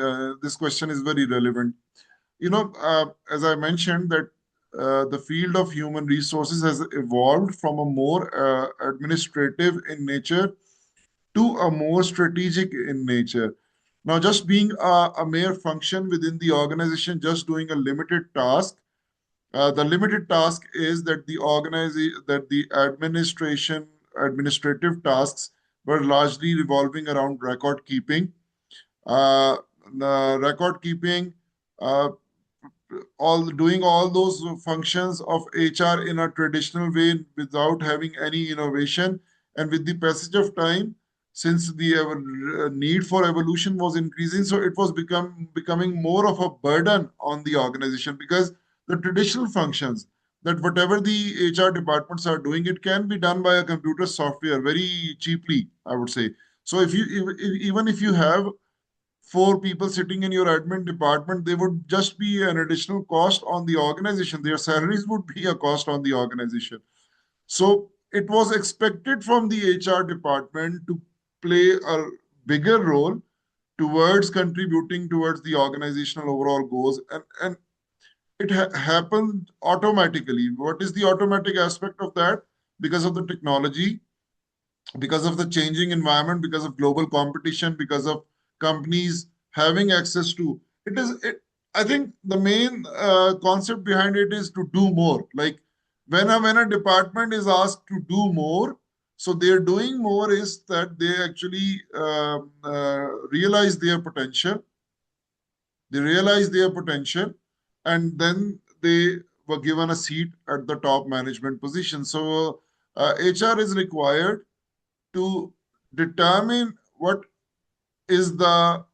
this question is very relevant. As I mentioned, that the field of human resources has evolved from a more administrative in nature to a more strategic in nature. Now, just being a mere function within the organization, just doing a limited task, the limited task is that the administrative tasks were largely revolving around record keeping. The record keeping, doing all those functions of HR in a traditional way without having any innovation. And with the passage of time, since the need for evolution was increasing, so it was becoming more of a burden on the organization, because the traditional functions, that whatever the HR departments are doing, it can be done by a computer software very cheaply, I would say. So even if you have 4 people sitting in your admin department, they would just be an additional cost on the organization. Their salaries would be a cost on the organization. So it was expected from the HR department to play a bigger role towards contributing towards the organizational overall goals. And it happened automatically. What is the automatic aspect of that? Because of the technology, because of the changing environment, because of global competition, because of companies having access to it is it. I think the main concept behind it is to do more. Like when a department is asked to do more, so they're doing more is that they actually realize their potential. They realize their potential, and then they were given a seat at the top management position. So HR is required to determine what is the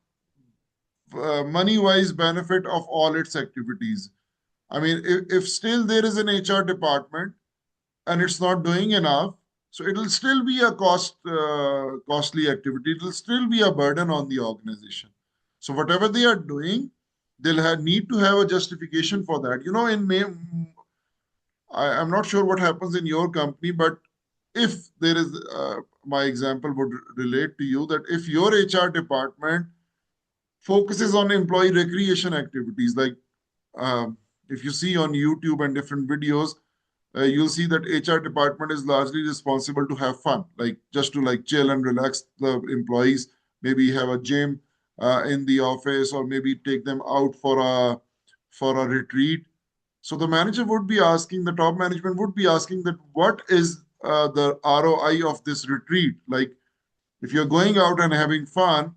money-wise benefit of all its activities. I mean, if still there is an HR department and it's not doing enough, so it will still be a costly activity. It will still be a burden on the organization. So whatever they are doing, they'll need to have a justification for that. You know, I'm not sure what happens in your company, but if there is, my example would relate to you that if your HR department focuses on employee recreation activities, like if you see on YouTube and different videos, you'll see that HR department is largely responsible to have fun, like just to like chill and relax the employees, maybe have a gym in the office, or maybe take them out for a retreat. So the manager would be asking, the top management would be asking that what is the ROI of this retreat? Like if you're going out and having fun,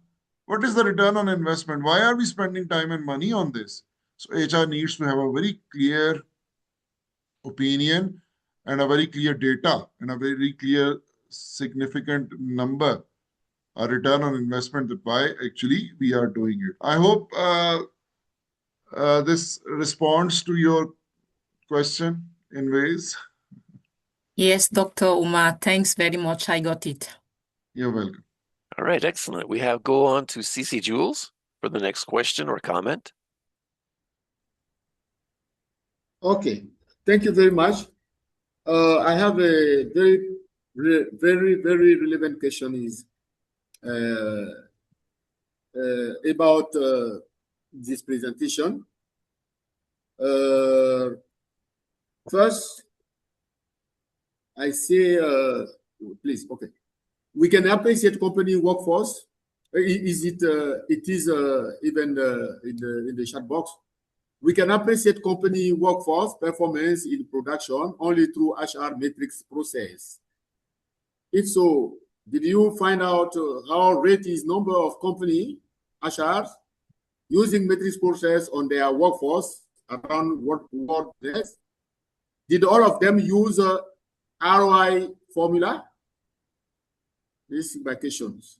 what is the return on investment? Why are we spending time and money on this? So HR needs to have a very clear opinion and a very clear data and a very clear significant number, a return on investment, that why actually we are doing it. I hope this responds to your question in ways. Yes, Dr. Umar, thanks very much. I got it. You're welcome. All right, excellent. We have go on to CC Jules for the next question or comment. Okay, thank you very much. I have a very relevant question is about this presentation. First, I say, please, okay. We can appreciate company workforce. Is it? It is even in the chat box. We can appreciate company workforce performance in production only through HR matrix process. If so, did you find out how rate is number of company HRs using matrix process on their workforce around what this? Did all of them use a ROI formula? This is my questions.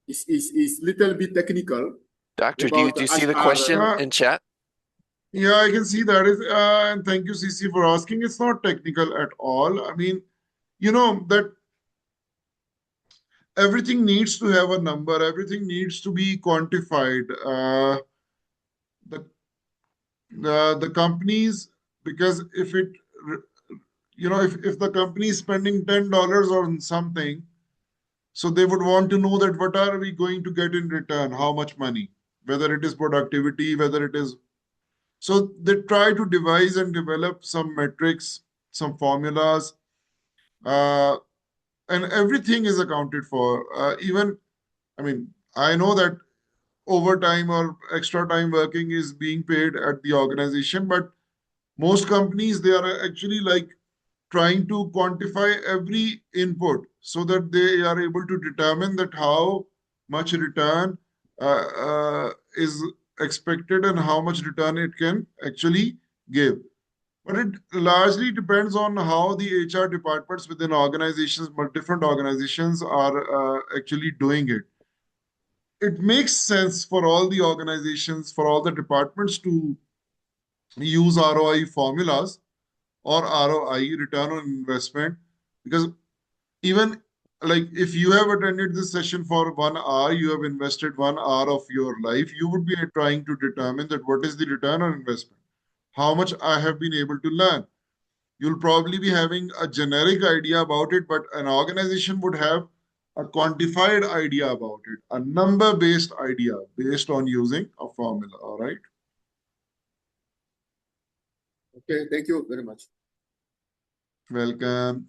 It's little bit technical. Doctor, do you see the question in chat? Yeah, I can see that. And thank you, CC, for asking. It's not technical at all. I mean, you know that everything needs to have a number. Everything needs to be quantified. The companies, because if it, you know, if the company is spending $10 on something, so they would want to know that what are we going to get in return, how much money, whether it is productivity, whether it is. So they try to devise and develop some metrics, some formulas, and everything is accounted for. Even, I mean, I know that overtime or extra time working is being paid at the organization, but most companies, they are actually like trying to quantify every input so that they are able to determine that how much return is expected and how much return it can actually give. But it largely depends on how the HR departments within organizations, but different organizations are actually doing it. It makes sense for all the organizations, for all the departments to use ROI formulas or ROI, return on investment, because even like if you have attended this session for 1 hour, you have invested 1 hour of your life, you would be trying to determine that what is the return on investment, how much I have been able to learn. You'll probably be having a generic idea about it, but an organization would have a quantified idea about it, a number-based idea based on using a formula. All right. Okay, thank you very much. Welcome.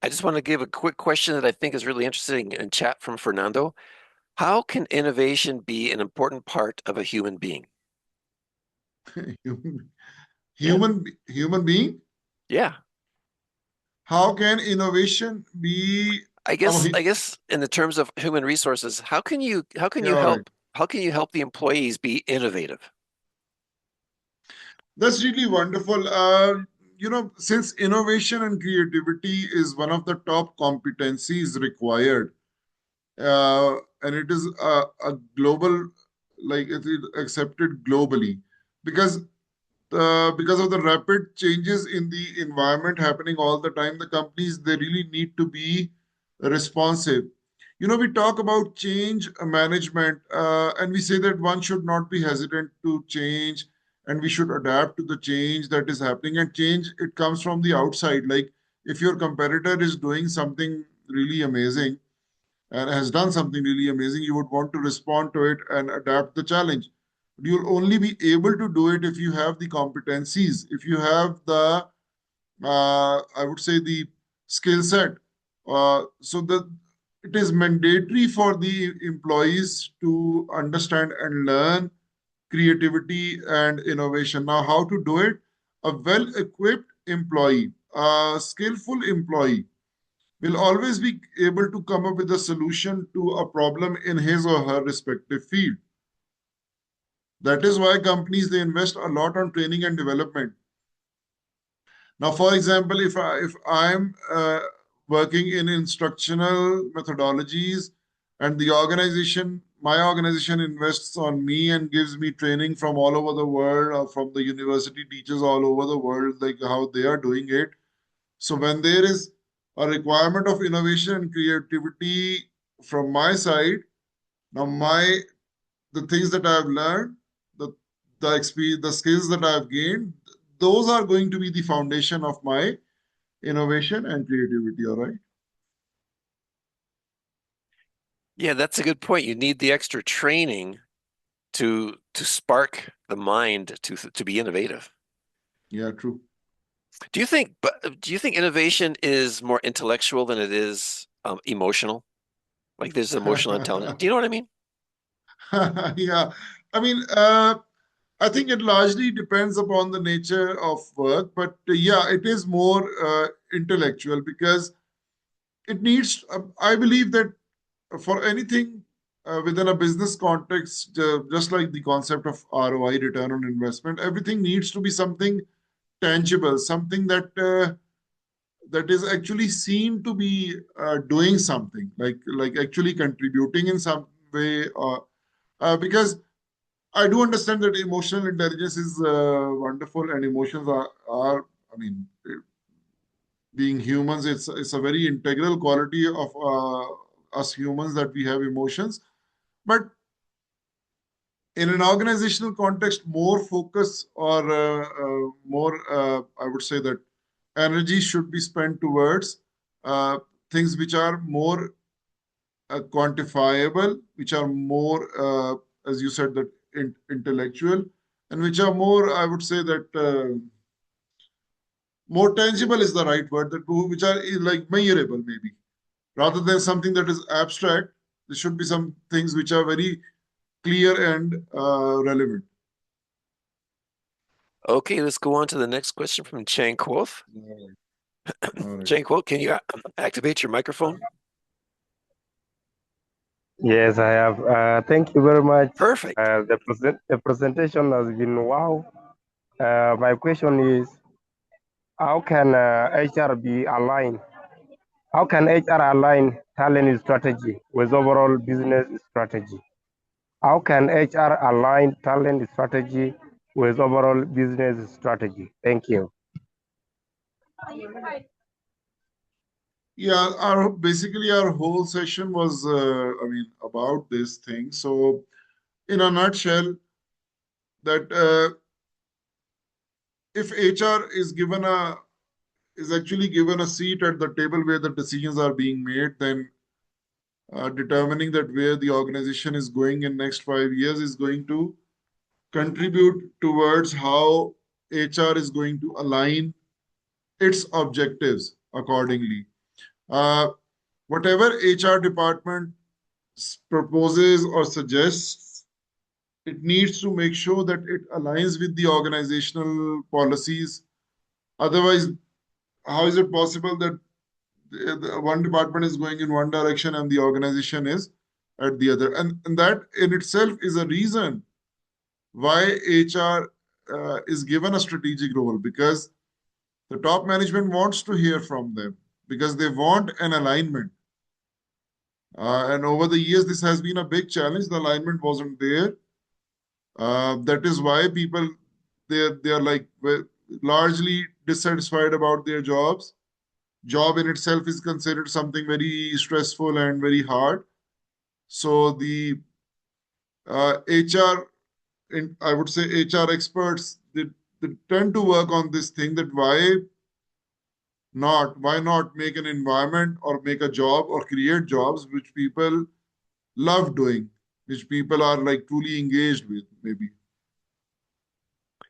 I just want to give a quick question that I think is really interesting in chat from Fernando. How can innovation be an important part of a human being? Human being? Yeah, How can innovation be? I guess in the terms of human resources, how can you Yeah, all right. help the employees be innovative? That's really wonderful. Since innovation and creativity is one of the top competencies required, and it is a global, like it is accepted globally, because because of the rapid changes in the environment happening all the time, the companies, they really need to be responsive. We talk about change management, and we say that one should not be hesitant to change, and we should adapt to the change that is happening. And change, it comes from the outside. Like if your competitor is doing something really amazing and has done something really amazing, you would want to respond to it and adapt the challenge. You'll only be able to do it if you have the competencies, if you have the, I would say, the skill set. So that it is mandatory for the employees to understand and learn creativity and innovation. Now, how to do it? A well-equipped employee, a skillful employee will always be able to come up with a solution to a problem in his or her respective field. That is why companies, they invest a lot on training and development. Now, for example, if I'm working in instructional methodologies, and my organization invests on me and gives me training from all over the world, or from the university teachers all over the world, like how they are doing it. So when there is a requirement of innovation and creativity from my side, now the things that I've learned, the experience, the skills that I've gained, those are going to be the foundation of my innovation and creativity. All right. Yeah, that's a good point. You need the extra training to spark the mind to be innovative. Yeah, true. Do you think innovation is more intellectual than it is emotional? Like there's emotional intelligence. Do you know what I mean? Yeah. I mean, I think it largely depends upon the nature of work, but yeah, it is more intellectual, because it needs, I believe that for anything within a business context, just like the concept of ROI, return on investment, everything needs to be something tangible, something that is actually seen to be doing something, like actually contributing in some way. Because I do understand that emotional intelligence is wonderful, and emotions are, I mean, being humans, it's a very integral quality of us humans, that we have emotions. But in an organizational context, more focus, or more, I would say that energy should be spent towards uh, things which are more quantifiable, which are more, as you said, that intellectual, and which are more, I would say that more tangible is the right word, that which are like measurable, maybe, rather than something that is abstract. There should be some things which are very clear and relevant. Okay, let's go on to the next question from Chang Quoth. All right. Chang Quoth, can you activate your microphone? Yes, I have. Thank you very much. Perfect. The presentation has been wow. My question is, how can HR be aligned? How can HR align talent strategy with overall business strategy? How can HR align talent strategy with overall business strategy? Thank you. Yeah, basically our whole session was, about this thing. So, in a nutshell, that if HR is actually given a seat at the table where the decisions are being made, then determining that where the organization is going in next 5 years is going to contribute towards how HR is going to align its objectives accordingly. Whatever HR department proposes or suggests, it needs to make sure that it aligns with the organizational policies. Otherwise, how is it possible that one department is going in one direction and the organization is at the other? And that in itself is a reason why HR is given a strategic role, because the top management wants to hear from them because they want an alignment. And over the years, this has been a big challenge. The alignment wasn't there. That is why people they are like largely dissatisfied about their jobs. Job in itself is considered something very stressful and very hard. So the HR, I would say HR experts, they tend to work on this thing, that why not make an environment or make a job or create jobs which people love doing, which people are like truly engaged with, maybe.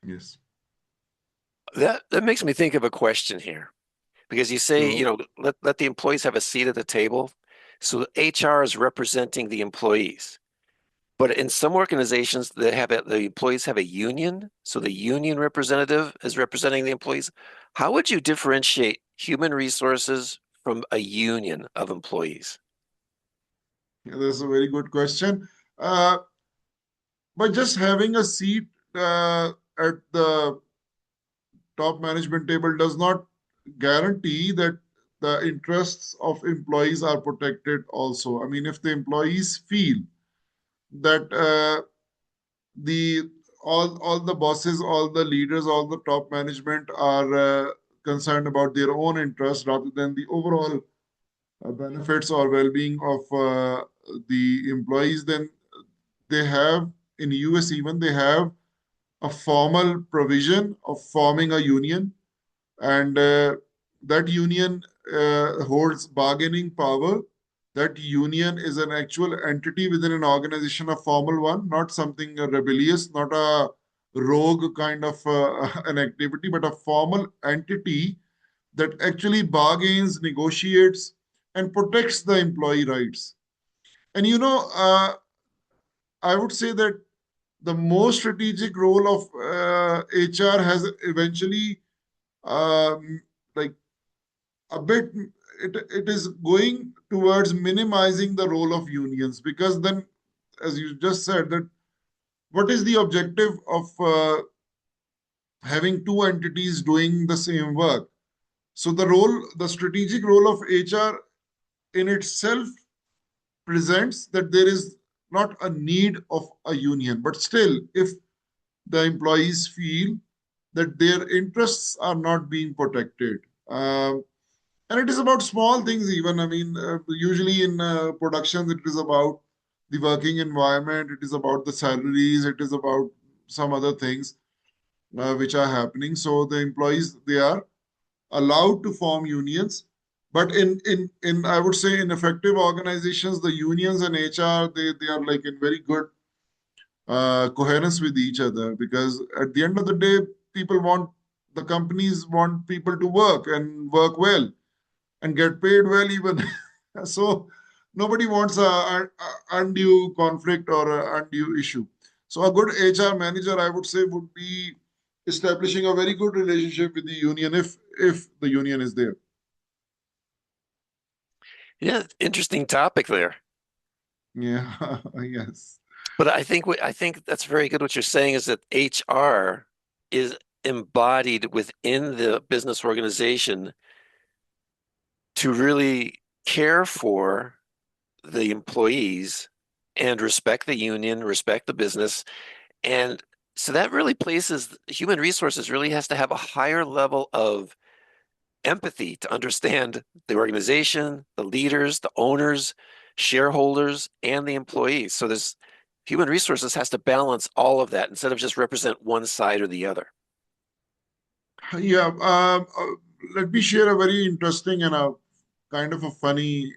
Yes. That makes me think of a question here, because you say, Sure. let the employees have a seat at the table. So HR is representing the employees. But in some organizations, the employees have a union, so the union representative is representing the employees. How would you differentiate human resources from a union of employees? Yeah, that's a very good question. But just having a seat at the top management table does not guarantee that the interests of employees are protected also. I mean, if the employees feel that the all the bosses, all the leaders, all the top management are concerned about their own interests rather than the overall benefits or well-being of the employees, then they have, in US even, they have a formal provision of forming a union, and that union holds bargaining power. That union is an actual entity within an organization, a formal one, not something rebellious, not a rogue kind of an activity, but a formal entity that actually bargains, negotiates, and protects the employee rights. And I would say that the most strategic role of HR has eventually like a bit, it is going towards minimizing the role of unions, because then, as you just said, that what is the objective of having two entities doing the same work? So the strategic role of HR in itself presents that there is not a need of a union, but still, if the employees feel that their interests are not being protected, and it is about small things even. I mean, usually in productions, it is about the working environment, it is about the salaries, it is about some other things which are happening. So the employees, they are allowed to form unions. But in I would say in effective organizations, the unions and HR, they are like in very good coherence with each other, because at the end of the day, the companies want people to work and work well and get paid well even. So nobody wants a undue conflict or a undue issue. So a good HR manager, I would say, would be establishing a very good relationship with the union if the union is there. Yeah, interesting topic there. Yeah, yes. But I think that's very good. What you're saying is that HR is embodied within the business organization to really care for the employees and respect the union, respect the business. And so that really places human resources really has to have a higher level of empathy to understand the organization, the leaders, the owners, shareholders, and the employees. So there's human resources has to balance all of that instead of just represent one side or the other. Yeah, let me share a very interesting and a kind of a funny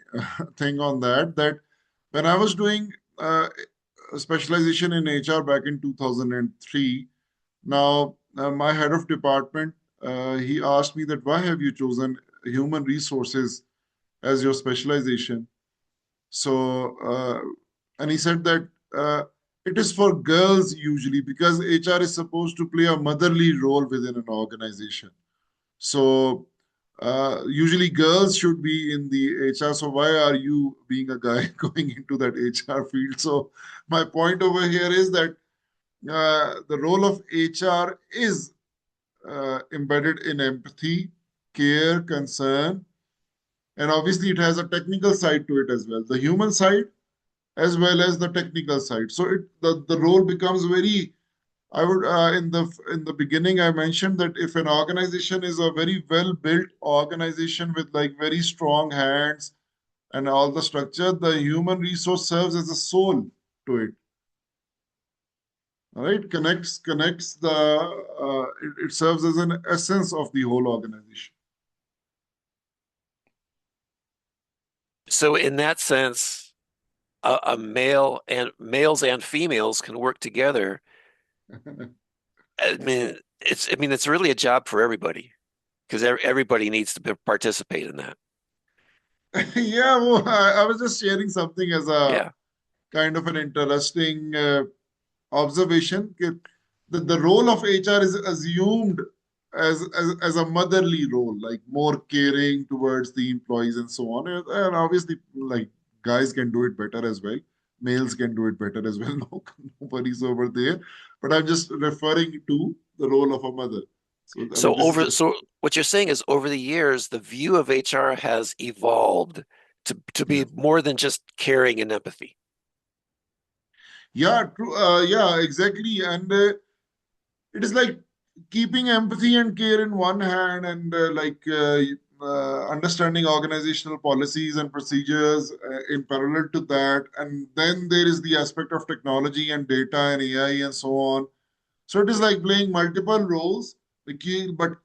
thing on that. That when I was doing a specialization in HR back in 2003, now my head of department, he asked me that why have you chosen human resources as your specialization. So, and he said that it is for girls usually because HR is supposed to play a motherly role within an organization. So, usually girls should be in the HR. So, why are you being a guy going into that HR field? So, my point over here is that the role of HR is embedded in empathy, care, concern, and obviously it has a technical side to it as well. The human side as well as the technical side. So the role becomes very. I would in the beginning I mentioned that if an organization is a very well built organization with like very strong hands and all the structure, the human resource serves as a soul to it. All right, connects the it serves as an essence of the whole organization. So in that sense, a male and males and females can work together. I mean, it's really a job for everybody because everybody needs to participate in that. Yeah, well, I was just sharing something as a Yeah. kind of an interesting observation. The role of HR is assumed as a motherly role, like more caring towards the employees and so on. And obviously, like guys can do it better as well. Males can do it better as well. No, nobody's over there. But I'm just referring to the role of a mother. So I mean, this is So what you're saying is over the years, the view of HR has evolved to be Yeah. more than just caring and empathy. Yeah, true. Yeah, exactly. And it is like keeping empathy and care in one hand and understanding organizational policies and procedures in parallel to that. And then there is the aspect of technology and data and AI and so on. So it is like playing multiple roles, but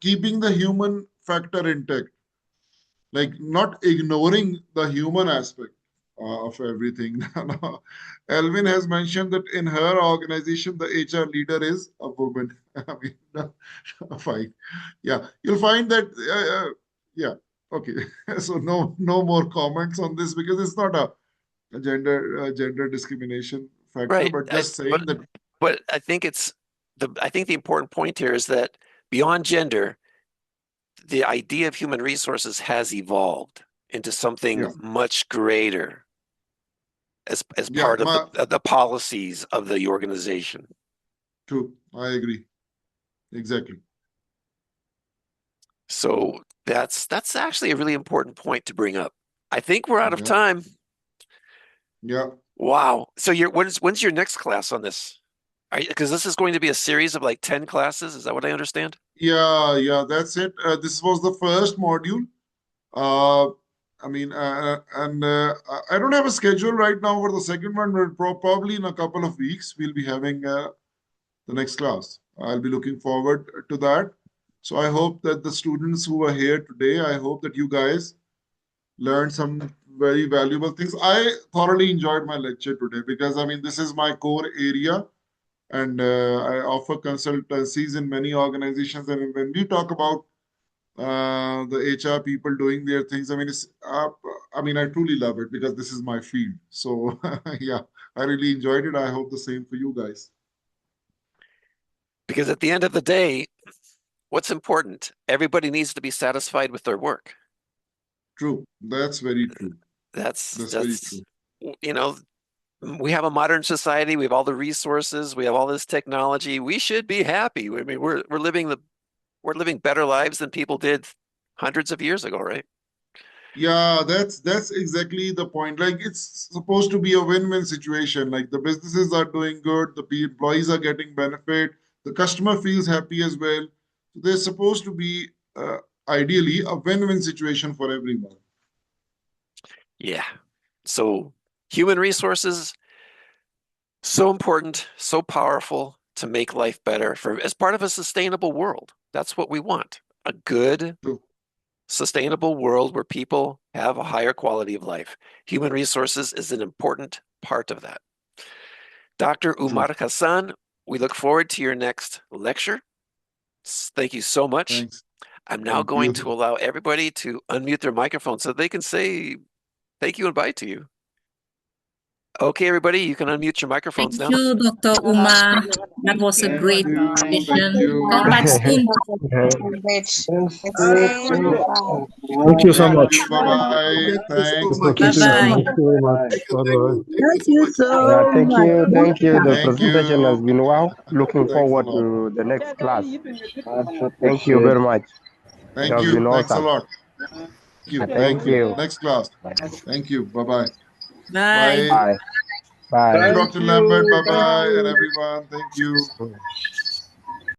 keeping the human factor intact, like not ignoring the human aspect of everything. Elvin has mentioned that in her organization, the HR leader is a woman. I mean, fine. Yeah, you'll find that. Yeah, okay. So no more comments on this because it's not a gender discrimination factor, Right. but just saying that. But I think I think the important point here is that beyond gender, the idea of human resources has evolved into something Yeah. much greater as Yeah, part of the policies of the organization. true. I agree. Exactly. So that's actually a really important point to bring up. I think we're out of Yeah. time. Yeah. Wow. So when's your next class on this? Because this is going to be a series of like 10 classes. Is that what I understand? Yeah, that's it. This was the first module. Uh, I mean, and I don't have a schedule right now for the second one, but probably in a couple of weeks we'll be having the next class. I'll be looking forward to that. So I hope that the students who are here today, I hope that you guys learned some very valuable things. I thoroughly enjoyed my lecture today because I mean, this is my core area. And I offer consultancies in many organizations. And when we talk about the HR people doing their things, I mean, I truly love it because this is my field. So yeah, I really enjoyed it. I hope the same for you guys. Because at the end of the day, what's important? Everybody needs to be satisfied with their work. True. That's very true. That's very true. You know, we have a modern society. We have all the resources. We have all this technology. We should be happy. I mean, we're living better lives than people did hundreds of years ago, right? Yeah, that's exactly the point. Like it's supposed to be a win-win situation. Like the businesses are doing good, the employees are getting benefit, the customer feels happy as well. So there's supposed to be ideally a win-win situation for everyone. Yeah. So human resources, so important, so powerful to make life better as part of a sustainable world. That's what we want. A good, True. sustainable world where people have a higher quality of life. Human resources is an important part of that. Dr. Umar Hassan, we look forward to your next lecture. Thank you so much. Thanks. I'm now Thank going you. to allow everybody to unmute their microphone so they can say thank you and bye to you. Okay, everybody, you can unmute your microphones Thank now. you, Dr. Umar. That was a Thank great you. Thank session. you. Come back soon. Thank you so much. Bye bye. Thanks. much. Thank you so Bye-bye. much. Thank you very much. Thank you, Bye-bye. thank you so much. Yeah, thank you. Thank you. The Thank presentation has you. been wow. Looking Thanks a forward lot. to the next class. Thank you very much. It Thank has you. been Thanks a awesome. lot. Thank you. Thank Thank you. you. Next class. Thank you. Bye-bye. Bye. Bye. Bye. Bye. Thank you, Dr. Lambert. Bye-bye. And everyone. Thank you.